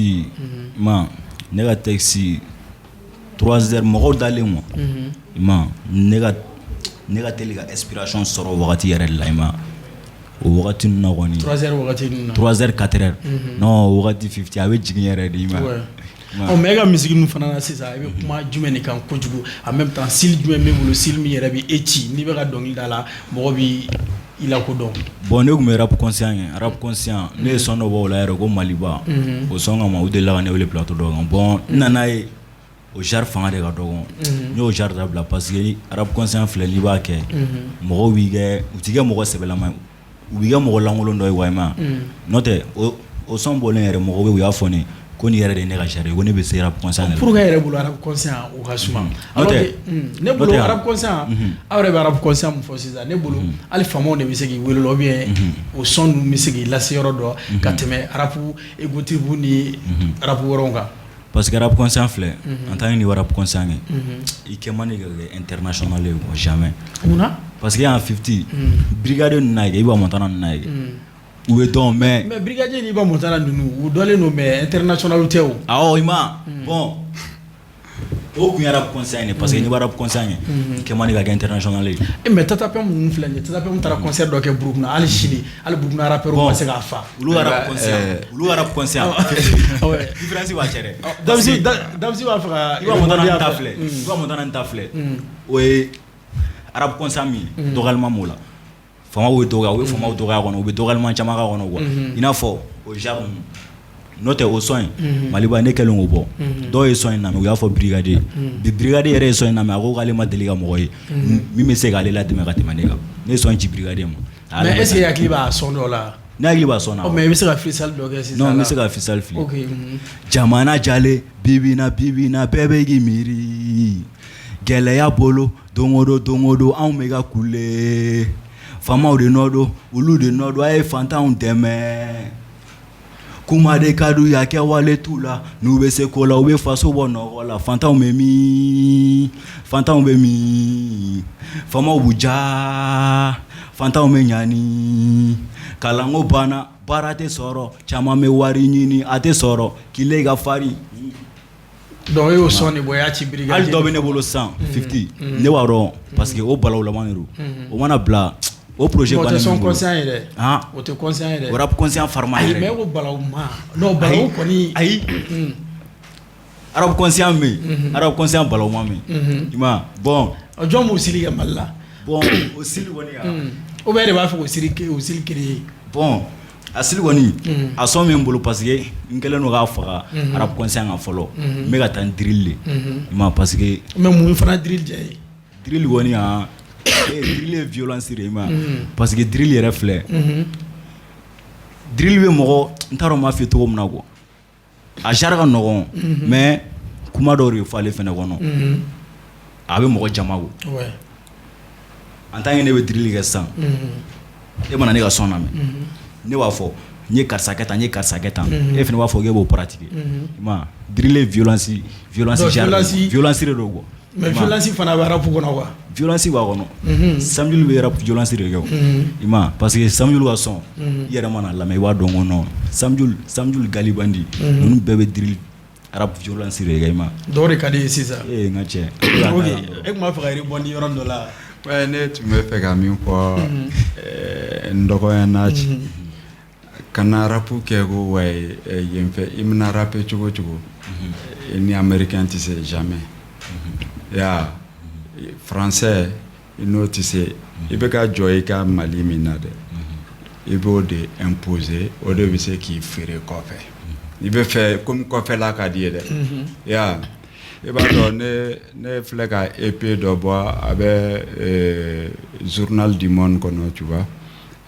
ma ne ka texte 3 heures mɔgɔw dalen ma i ma ne ka teli ka inspiration sɔrɔ wagati yɛrɛ de la i ma o wagati ninnu na kɔni 3 heures wagati ninnu na 3 heures 4 heures non wagati 50 a bɛ jigin yɛrɛ de i ma mais e ka musique ninnu fana na sisan i bɛ kuma jumɛn de kan kojugu en même temps style jumɛn bɛ bolo style min yɛrɛ bɛ e ci n'i bɛ ka dɔnkili da la mɔgɔ b'i lakodɔn bon ne tun bɛ rap conscient kɛ rap conscient ne ye son dɔ bɔ o la yɛrɛ ko Maliba o son kama u delila ka ne wele plateau dɔ kan bon n nana ye o genre fanga de ka dɔgɔ n y'o genre dabila parce que rap conscient filɛ n'i b'a kɛ mɔgɔw b'i kɛ u t'i kɛ mɔgɔ sɛbɛlama ye u b'i kɛ mɔgɔ lankolon dɔ ye wa i ma n'o tɛ o son bɔlen yɛrɛ mɔgɔw bɛ u y'a fɔ ne ko nin yɛrɛ de ye ne ka genre ye ko ne bɛ se rap conscient de la pour que yɛrɛ bolo rap conscient o ka suma ne bolo rap conscient aw yɛrɛ bɛ rap conscient mun fɔ sisan ne bolo hali faamaw de bɛ se k'i wele la ou bien o son ninnu bɛ se k'i lase yɔrɔ dɔ ka tɛmɛ rap ego tribu ni rap wɛrɛw kan parce que rap conscient filɛ en tant que ni rap conscient kɛ i kɛ man di ka kɛ international ye quoi jamais munna parce que yan 50 brigade ninnu na kɛ i b'a Montana ninnu na kɛ u bɛ dɔn mais brigade ni i b'a Montana ninnu u dɔlen don mais international tɛ o awɔ i ma bon o kun ye rap conscient ye parce que n'i b'a rap conscient kɛ i kɛ man di ka kɛ international ye mais Tatapem ninnu filɛ nin ye Tatapem taara concert dɔ kɛ Burukina hali sini hali Burukina rappeur ma se k'a fa olu ka rap conscient différence b'a cɛ dɛ Damsi b'a fɛ ka i b'a Montana ta filɛ o ye rap conscient min dɔgɔyalima m'o la fama bɛ dɔgɔya u bɛ fama dɔgɔya kɔnɔ u bɛ dɔgɔyalima caman k'a kɔnɔ quoi i n'a fɔ o genre n'o tɛ o son in Maliba ne kɛlen k'o bɔ dɔw ye son in lamɛn u y'a fɔ brigadier bi brigadier yɛrɛ ye son in lamɛn a ko k'ale ma deli ka mɔgɔ ye min bɛ se k'ale ladɛmɛ ka tɛmɛ ne kan ne ye son in ci brigadier ma. mais est-ce que hakili b'a son dɔ la. ne hakili b'a son na. mais i bɛ se ka freestyle dɔ kɛ sisan. non n bɛ se ka freestyle fili. ok jamana jalen bibina bɛɛ bɛ k'i miiri gɛlɛya bolo don o don anw bɛ ka kule faamaw de nɔ don olu de nɔ don a ye fantanw dɛmɛ kuma de ka d'u ye a kɛwale t'u la n'u bɛ se ko la u bɛ faso bɔ nɔgɔ la fantanw bɛ min faamaw b'u ja fantanw bɛ ɲani kalanko banna baara tɛ sɔrɔ caman bɛ wari ɲini a tɛ sɔrɔ kile ka fari. donc e y'o son de bɔ i y'a ci brigadier hali dɔ bɛ ne bolo sisan 50 ne b'a dɔn parce que o balawulaman de don o mana bila o projet bannen min bolo o tɛ son conscient yɛrɛ o tɛ conscient yɛrɛ o rap conscient farima yɛrɛ ayi mais ko balawuma non balawu kɔni ayi arabe conscient bɛ yen arabe conscient balawuma bɛ yen i ma bon jɔn b'o siri kɛ Mali la bon o siri kɔni ou bien de b'a fɛ k'o siri créer bon a siri kɔni a son min bolo parce que n kɛlen don k'a faga arabe conscient kan fɔlɔ n bɛ ka taa n drill de i ma parce que mais mun fana drill diya ye drill kɔni drill ye violence de i ma parce que drill yɛrɛ filɛ drill bɛ mɔgɔ n t'a dɔn n b'a f'i ye cogo min na quoi a genre ka nɔgɔn mais kuma dɔw de fɔ ale fɛnɛ kɔnɔ a bɛ mɔgɔ jama ko en tant que ne bɛ drill kɛ sisan e mana ne ka son lamɛn ne b'a fɔ n ye karisa kɛ tan e fɛnɛ b'a fɔ k'e b'o pratiquer i ma drill ye violence de don quoi mais violence fana bɛ rap kɔnɔ quoi violence b'a kɔnɔ Samjul bɛ rap violence de kɛ i ma parce que Samjul ka son i yɛrɛ mana lamɛn i b'a dɔn ko non Samjul Galibandi ninnu bɛɛ bɛ drill rap violence de kɛ i ma dɔw de ka di ye sisan n ka cɛ ok e tun b'a fɛ ka rebondir yɔrɔ dɔ la ouais ne tun bɛ fɛ ka min fɔ n dɔgɔyana kana rapu kɛ ko ouais yen fɛ i mana raper cogo cogo ni américain tɛ se jamais ya français n'o tɛ se i bɛ ka jɔ i ka Mali min na dɛ i b'o de imposer o de bɛ se k'i feere kɔfɛ i bɛ fɛ comme kɔfɛla ka di ye dɛ ya i b'a dɔn ne filɛ ka EP dɔ bɔ a bɛ journal du monde kɔnɔ tu vois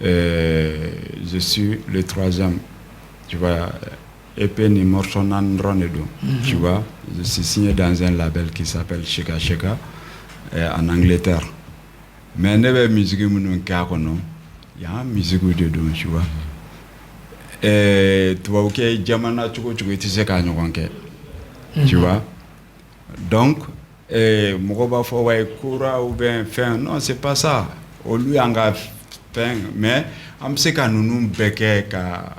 je suis le 3e tu vois EP ni morceau nan dɔrɔn de don tu vois je suis signé dans un label qui s'appelle Sheka Sheka en Angleterre mais ne bɛ musique minnu kɛ a kɔnɔ yan musique de don tu vois tubabukɛ jamana cogo cogo i tɛ se k'a ɲɔgɔn kɛ tu vois donc mɔgɔ b'a fɔ ouais kora ou bien fɛn non c'est pas ça olu y'an ka fɛn mais an bɛ se ka ninnu bɛɛ kɛ ka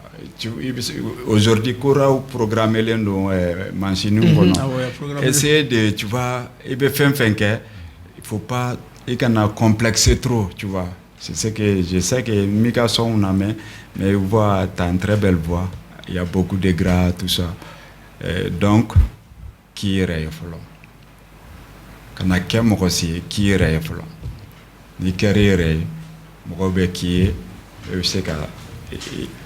aujourd'hui kora programmé len don machine kɔnɔ essayer de tu vois i bɛ fɛn fɛn kɛ il faut pas i kana complexer trop tu vois c'est ce que je sais que Mika son na mais voix t'as une très belle voix il y a beaucoup de gras tout ça donc k'i yɛrɛ ye fɔlɔ kana kɛ mɔgɔ si ye k'i yɛrɛ ye fɔlɔ ni kɛra yɛrɛ ye mɔgɔ bɛ k'i ye i bɛ se ka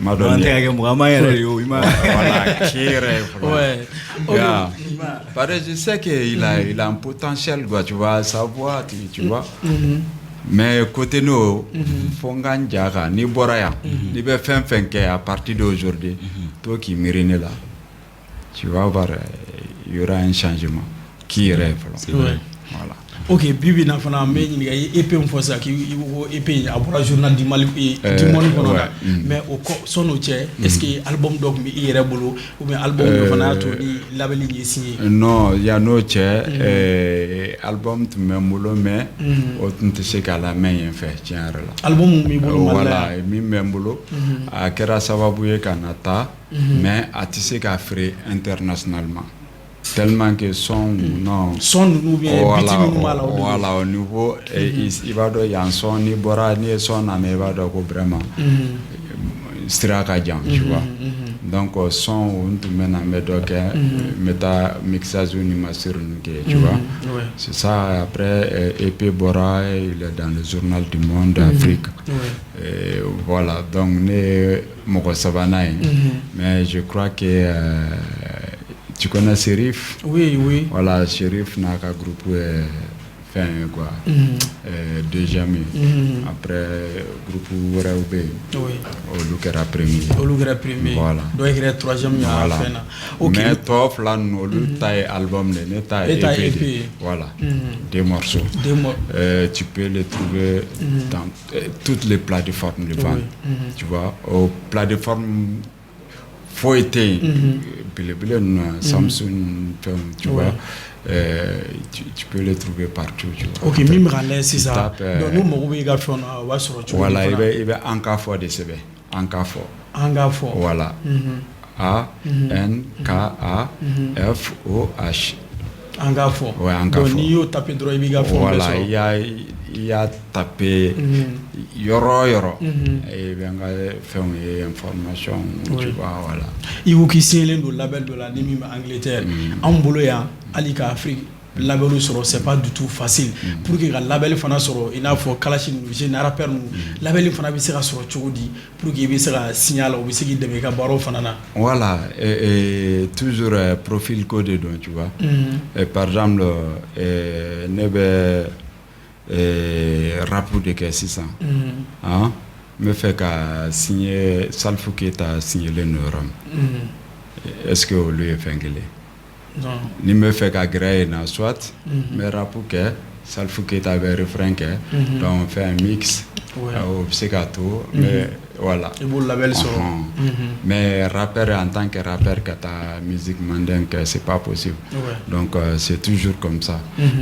ma dɔn tɛ kɛ mɔgɔ ma yɛrɛ ye o i ma voilà k'i yɛrɛ ye fɔlɔ parce que je sais que il a un potentiel quoi tu vois sa voix tu vois mais côté nous fo n ka n ja kan n'i bɔra yan n'i bɛ fɛn fɛn kɛ à partir d'aujourd'hui to k'i miiri ne la tu vas voir il y aura un changement qui est voilà ok bibi na fana me ɲininka i EP min fɔ sisan k'i ko EP a bɔra journal du Mali du monde kɔnɔ la mais o kɔ sɔn'o cɛ est ce que album dɔ tun bɛ i yɛrɛ bolo ou bien album dɔ fana y'a to ni label in ye signé non yan'o cɛ album tun bɛ n bolo mais o tun tɛ se k'a lamɛn yen fɛ tiɲɛ yɛrɛ la album min b'i bolo Mali la voilà min bɛ n bolo a kɛra sababu ye ka na taa mais a tɛ se k'a feere internationalement tellement que son non son nous bien voilà au niveau il va do yan son ni bora ni son na me va do ko vraiment sira ka jan tu vois donc son on te mène à mettre meta mixage ou master tu vois. C'est ça. Après EP Bora, il est dans le journal du Monde d'Afrique. Et voilà, donc né Moko Savanaï. Mais je crois que tu connais Chérif. Oui. Voilà, Chérif n'a qu'un groupe fin quoi. Déjà après groupe Waraoube. Au Lukera premier. Voilà. Donc il est troisième. Voilà. Okay. Mais top là nous le taille album ne taille EP. Voilà. Des morceaux. Tu peux les trouver dans toutes les plateformes de vente. Tu vois, aux plateformes feuilletées, Samsung, tu vois. Tu peux les trouver partout, tu vois. Ok, même râler c'est ça. Donc nous m'avons également fait un sur. Voilà, il y a encore fort de CB, encore fort. Voilà. A N K A F O H. Encore fort. Ouais, encore fort. Donc il y a tapé droit il y a fort. Voilà, il y a tapé yoro. Et bien fait une information, tu vois, voilà. Il faut qu'il signe le label de la Nimi Angleterre. En Boloya, Alika Afrique, label sur c'est pas du tout facile. Pour que le label fana sur il a faut Kalachin général père nous label fana bi sera sur Tchodi pour qu'il bi sera signal ou bi segi de ka baro fana. Voilà, et toujours profil codé donc tu vois. Et par exemple nebe rapport de que 600. Hein? Me fait qu'à signer Salfou Keita signer le neuron. Est-ce que lui est fingé? Non. Ni me fait qu'à gré na soit mais rapport que Salfou Keita avait refrain que donc on fait un mix au psychato mais voilà. Et vous label sur. Mais rappeur en tant que rappeur que ta musique mandingue c'est pas possible. Donc c'est toujours comme ça.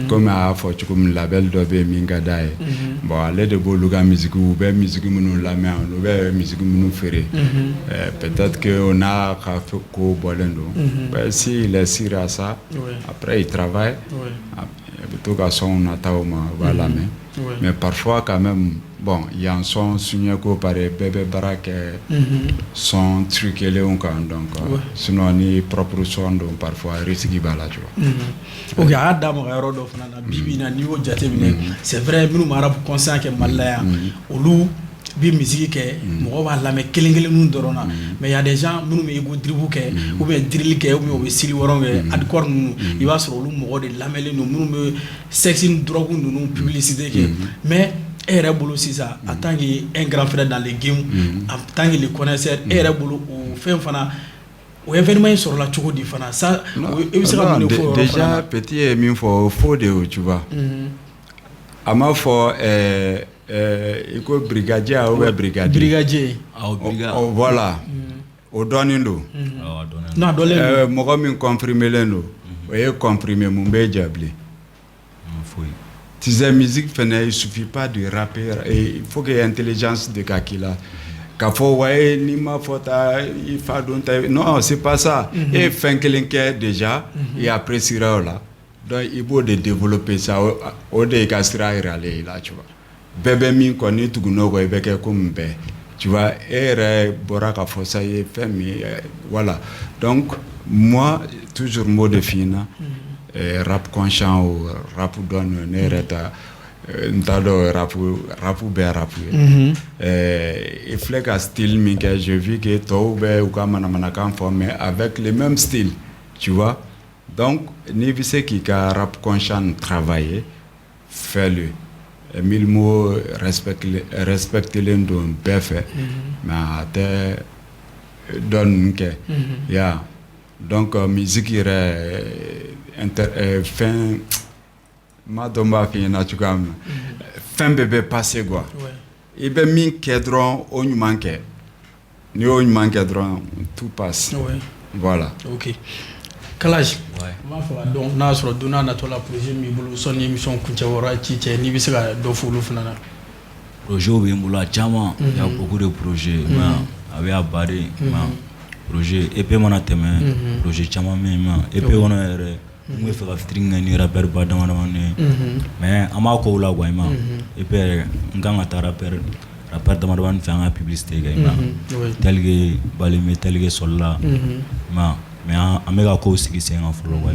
Comme à faut tu comme label d'Obe Mingadai. Bon aller de boluga musique ou be musique nous la main ou be musique nous faire. Peut-être que on a fait ko bolendo. Si il est sur à ça après il travaille. Tout cas son atauma voilà mais parfois quand même bon il y a un son signé par bébé barak son truc et donc sinon ni propre son donc parfois risque bala tu vois. OK adam ro do fana bibi na niveau jatemine c'est vrai nous marabu conscient que malaya olu bi musique ke mo ba la me kelengele nous dorona mais il y a des gens nous me go dribu ke ou bien drill ke ou bien sili woronge adkor nous il va sur olu mo de lamele nous me sexy drogue nous publicité ke mais Erebolo c'est ça en tant qu'un grand frère dans les games en tant que le connaisseur Erebolo ou fait fana ou événement sur la choco di fana ça déjà petit et min faut de tu vois ama faut éco brigadier ou brigadier voilà au donindo non dolé mo min comprimer lendo et comprimer mon bédiable si la musique il suffit pas de rapper et il faut qu'il y ait intelligence de Kakila. Non, c'est pas ça. Et fin quelqu'un déjà et après sera là. Donc il faut de développer ça au de castra là tu vois. Bébé min connaît tout no go beke comme bé. Tu vois et boraka fossa et femme voilà. Donc moi toujours mode fina rap conscient ou rap donne nereta ntado rap et flega style mi que je vis que tout be ou comme manaka formé avec le même style tu vois donc ni vise qui ka rap conscient travailler fais-le mille mots respecte l'endon parfait mais te donne que ya donc musique fin madoma fi na tukam fin bébé passé quoi et ben min kedron on manque ni on manque dron tout passe voilà OK Kalaj ma fa donc na so duna na to la projet mi bulu son émission kuncha wora ci ni bi sega do fulu funana projet bi mbula chama il y a beaucoup de projets mais avec abari projet EP mana teme projet chama même EP on a mu fe ka fitringa ni rapper ba dama dama ne mais ama ko la gwa ma EP nganga ta rapper rappeur damadɔ b'an fɛ an ka publicité kɛ tel que Balime tel que Sola mais an bɛ ka kow sigi sen kan fɔlɔ quoi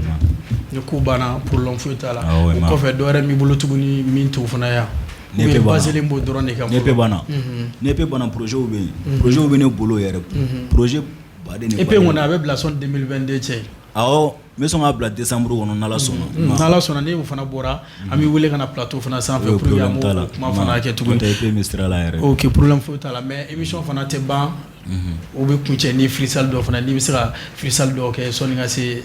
ni ko banna problème foyi t'a la o kɔfɛ dɔ wɛrɛ b'i bolo tuguni min t'o fana yan NEP baselen b'o dɔrɔn de kan NEP banna projet bɛ yen projet bɛ ne bolo yɛrɛ projet baden de EP kɔni a bɛ bila sɔn 2022 cɛ awɔ n bɛ sɔn k'a bila décembre kɔnɔ n'Ala sɔnna n'Ala sɔnna ni o fana bɔra an bɛ wele ka na plateau fana sanfɛ pour que an b'o kuma fana kɛ tuguni EP bɛ sira la yɛrɛ ok problème foyi t'a la mais émission fana tɛ ban o bɛ kuncɛ ni freestyle dɔ fana n'i bɛ se ka freestyle dɔ kɛ sɔnni ka se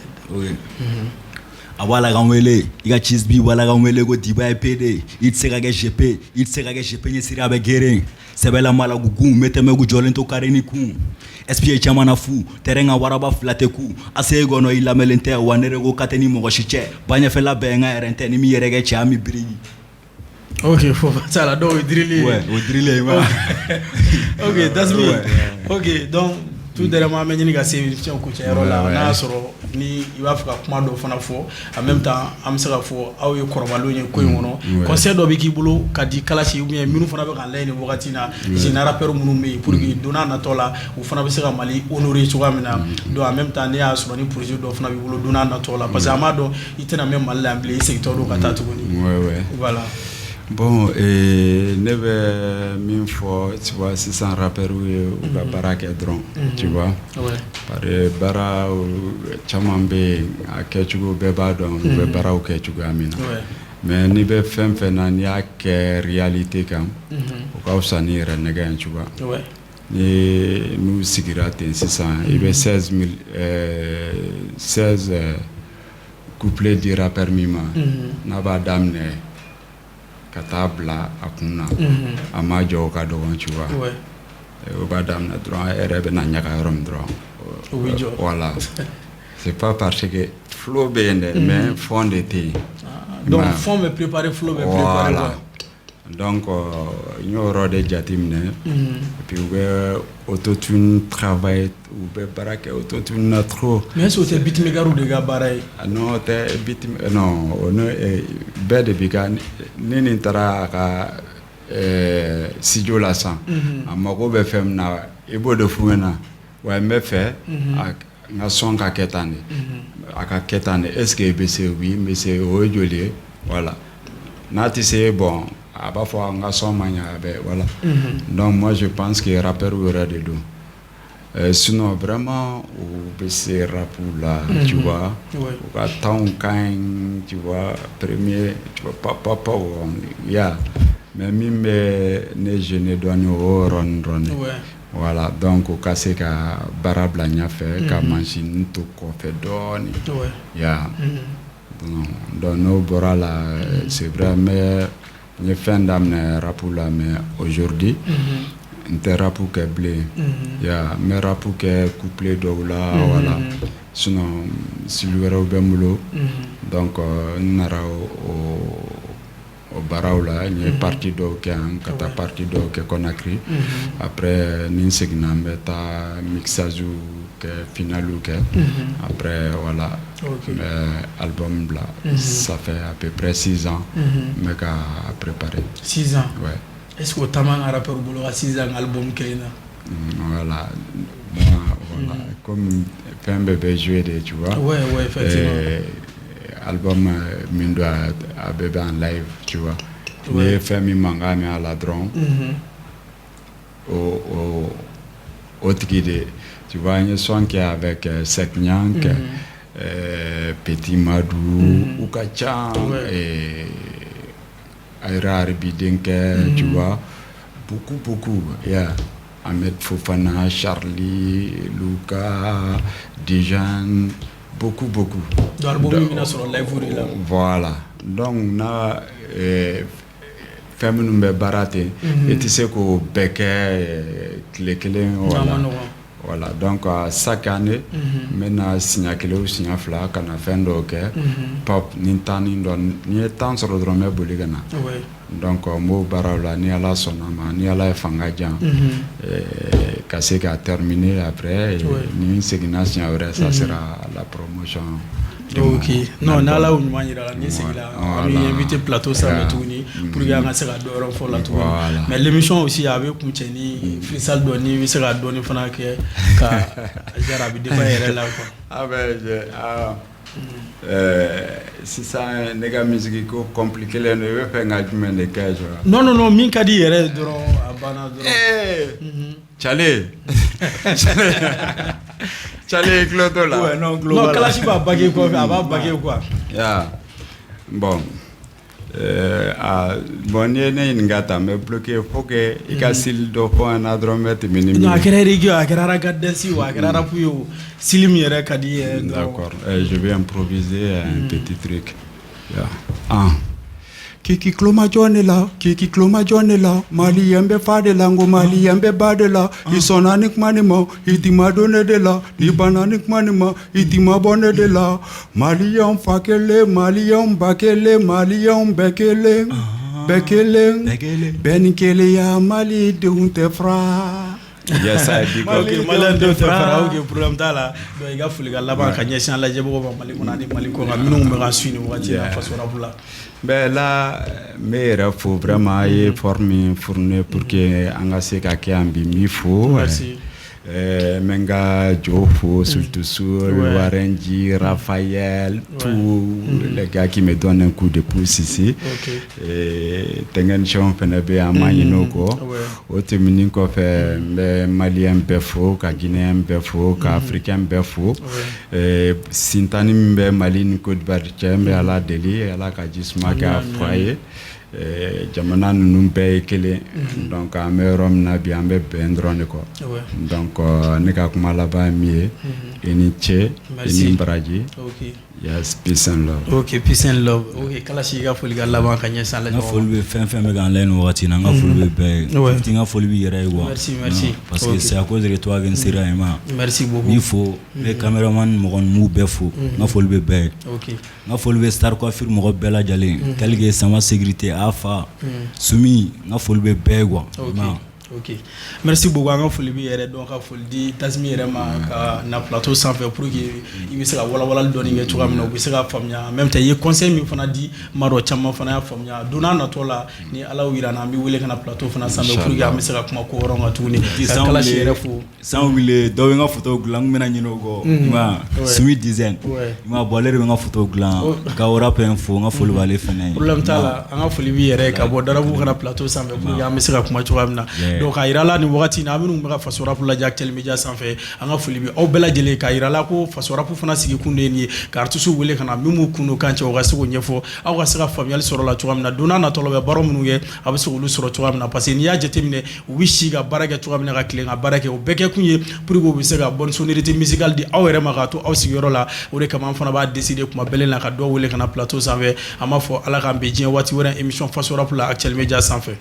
a b'a la k'an wele i ka cheese bi b'a la k'an wele ko Diba ye PD i tɛ se ka kɛ GP i tɛ se ka kɛ GP ɲɛ sira bɛ geren sɛbɛlama la gugun me tɛmɛ gu jɔlen to kare ni kun SPA caman na fu terrain ka waraba fila tɛ ku ase gɔnɔ i lamɛnlen tɛ wa ne de ko ka tɛ ni mɔgɔ si cɛ baɲɛfɛla bɛɛ n ka RN tɛ ni min yɛrɛ kɛ cɛ an bɛ biriki ok faut pas ça là donc o driller o driller ok that's me ok donc tout dernièrement an bɛ ɲini ka se émission kuncɛ yɔrɔ la n'a y'a sɔrɔ ni i b'a fɛ ka kuma dɔ fana fɔ en même temps an bɛ se ka fɔ aw ye kɔrɔbalenw ye ko in kɔnɔ conseil dɔ bɛ k'i bolo ka di kalasi ou bien minnu fana bɛ k'an layɛ nin wagati na jeune rappeur minnu bɛ yen pour que don n'a natɔ la u fana bɛ se ka Mali honorer cogoya min na donc en même temps ne y'a sɔrɔ ni projet dɔ fana b'i bolo don n'a natɔ la parce que an b'a dɔn i tɛna mɛn Mali la yan bilen i segintɔ don ka taa tuguni voilà. Bon, ne bɛ min fɔ tu vois sisan rappeur ye u ka baara kɛ dɔrɔn tu vois parce baara caman bɛ yen a kɛcogo bɛɛ b'a dɔn u bɛ baaraw kɛ cogoya min na mais n'i bɛ fɛn fɛn na n'i y'a kɛ réalité kan o ka fisa ni yɛrɛ nɛgɛ ye cogoya ni n'u sigira ten sisan i bɛ 16 couplets di rappeur min ma n'a b'a daminɛ ka taa bila a kun na a ma jɔ o ka dɔgɔn tu vois o b'a daminɛ dɔrɔn a yɛrɛ bɛna ɲaga yɔrɔ min dɔrɔn voilà c'est pas parce que flow bɛ yen dɛ mais fond de tɛ yen donc fond bɛ préparer flow bɛ préparer quoi donc n y'o yɔrɔ de jateminɛ et puis u bɛ autotune travail u bɛ baara kɛ autotune na trop mais est-ce que o tɛ beatmaker de ka baara ye non o tɛ non o bɛɛ de bi ka ni nin taara a ka studio la san a mago bɛ fɛn min na i b'o de f'u ɲɛna wa n bɛ fɛ n ka son ka kɛ tan de a ka kɛ tan de est ce que i bɛ se oui n bɛ se o ye joli ye voilà n'a tɛ se bon a b'a fɔ n ka son ma ɲɛ a bɛ voilà donc moi je pense que rappeur yɛrɛ de don sinon vraiment u bɛ se rap la tu vois u ka temps ka ɲi tu vois premier tu vois pas ya mais min bɛ ne gêner dɔɔni o yɔrɔnin dɔrɔn de voilà donc u ka se ka baara bila ɲɛfɛ ka machine to kɔfɛ dɔɔni ya donc n'o bɔra la c'est vrai mais n ye fɛn daminɛ rap la mais aujourd'hui n tɛ rap kɛ bilen ya n bɛ rap kɛ couplet dɔw la voilà sinon style wɛrɛw bɛ n bolo donc n nara o baaraw la n ye partie dɔw kɛ yan ka taa partie dɔw kɛ Conakry après ni n seginna n bɛ taa mixage kɛ finaliw kɛ après voilà album là ça fait à peu près 6 ans n bɛ ka préparer 6 ans ouais. Est-ce que o taama ka rappeur bolo ka 6 ans album kɛ na voilà voilà comme fɛn bɛɛ bɛ jouer de tu vois ouais effectivement album min do a bɛɛ bɛ en live tu vois ni ye fɛn min mankan mɛn a la dɔrɔn o tigi de tu vois n ye son kɛ avec Sek Nyank Petit Madou u ka ca Aïra Arabidenkɛ tu vois beaucoup yeah Ahmed Fofana Charlie Luka Dijan beaucoup donc album min sɔrɔ live la voilà donc na fɛn minnu bɛ baara ten i tɛ se k'o bɛɛ kɛ tile kelen voilà donc chaque année n bɛ na siɲɛ kelen ou siɲɛ fila ka na fɛn dɔw kɛ pop ni temps ni dɔɔni ni ye temps sɔrɔ dɔrɔn n bɛ boli ka na donc n b'o baaraw la ni Ala sɔnna ma ni Ala ye fanga jan ka se ka terminer après ni n seginna siɲɛ wɛrɛ ça sera la promotion ok non n'Ala y'o ɲuman yira la ni segila an b'i invité plateau sanfɛ tuguni pour que an ka se ka dɔ yɔrɔ fɔ la tuguni mais l'émission aussi a bɛ kuncɛ ni freestyle dɔ ni bɛ se ka dɔɔni fana kɛ ka jara a bɛ dépend yɛrɛ la quoi. Ah sisan ne ka musique ko compliqué len do bɛ fɛ n ka jumɛn de kɛ non min ka di yɛrɛ dɔrɔn a banna dɔrɔn. Chale Clodo là. Ouais, non, global. Non, Kalashi va baguer quoi, elle va baguer quoi. Yeah. Bon. Bon, il y a une gata, mais bloqué, faut que il casse le dos pour un adromètre minimum. Non, à quelle heure à quelle heure regarder à quelle heure pour Silim yere kadi. D'accord. Je vais improviser un petit truc. Yeah. Kiki kloma jonela, mali yambe fadela, ngo mali yambe badela, isonanik manima, itima donne de la, ni bananik manima, itima bonne de la, mali yam fakele, mali yam bakele, mali yam bekele, benikele ya mali de unte fra. Yes, I did. Okay, Mali de fra, okay, problème tala. Do iga fuliga laba kanye shan la jebo ba Mali kuna ni Mali ko ga minu me ga suini wati na fasora bula. Ben là, mais il faut vraiment y former, fournir pour que anga se ka ke ambi mi fo. Merci. Menga Jofo, surtout sur Warenji, Raphaël, tous les gars qui me donnent un coup de pouce ici. Tengen chon fenabe amayinoko. Autre mini ko fait Malien befo, ka Guinéen befo, ka Africain befo. Sintani mbe Malin ko barchem ala deli ala ka jisma ka foyer. Jamana nunu bɛɛ ye kelen donc an bɛ yɔrɔ min na bi an bɛ bɛn dɔrɔn de kɔ donc ne ka kuma laban min ye i ni ce i ni baraji yes peace and love. Okay, peace and love. Okay, Kalashi ka foli ka laban ka ɲɛsin la ɲɔgɔn. N ka foli bɛ fɛn fɛn bɛ k'an layɛ nin wagati na n ka foli bɛ bɛɛ n ka foli bɛ yɛrɛ ye quoi. Merci. Parce que c'est à cause de toi que n sera yen ma. Merci beaucoup. N'i fo n bɛ cameraman mɔgɔ ninnu bɛɛ fo n ka foli bɛ bɛɛ. Okay. N ka foli bɛ Star Coiffure mɔgɔ bɛɛ lajɛlen tel que Sama Sécurité Afa Sumi n ka foli bɛ bɛɛ quoi. Ok, merci beaucoup. An ka foli bi yɛrɛ donc ka foli di Tasmi yɛrɛ ma ka na plateau sanfɛ pour que i bɛ se ka walawalali dɔɔni kɛ cogoya min na u bɛ se ka faamuya en même temps i ye conseil min fana di maa dɔ caman fana y'a faamuya don n'a natɔ la ni Ala y'u yira n na an bɛ wele ka na plateau fana sanfɛ pour que an bɛ se ka kuma ko yɔrɔ kan tuguni ka Kalashi yɛrɛ fo. San wele dɔw bɛ n ka photo dilan n bɛna ɲinɛ o kɔ i ma Sumi Design i ma bon ale de bɛ n ka photo dilan ka Rap Info n ka foli b'ale fana ye. Problème t'a la an ka foli bi yɛrɛ ka bɔ Darabu ka na plateau sanfɛ pour que an bɛ se ka kuma cogoya min na donc a yira la ni wagati na minnu bɛ ka faso rap lajɛ Actuel Media sanfɛ an ka foli bi aw bɛɛ lajɛlen ka yira la ko faso rap fana sigi kun de ye nin ye ka artiste wele ka na min b'u kun kan cɛ o ka se k'o ɲɛfɔ aw ka se ka faamuyali sɔrɔ la cogoya min na don n'a nataw la u bɛ baara minnu kɛ a bɛ se k'olu sɔrɔ cogoya min na parce que n'i y'a jateminɛ u bɛ si ka baara kɛ cogoya min na ka tilen ka baara kɛ o bɛɛ kɛ kun ye pour que u bɛ se ka bonne sonorité musicale di aw yɛrɛ ma k'a to aw sigiyɔrɔ la o de kama an fana b'a décider kuma bɛɛ la ka dɔ wele ka na plateau sanfɛ an b'a fɔ Ala k'an bɛn diɲɛ waati wɛrɛ émission faso rap la Actuel Media sanfɛ.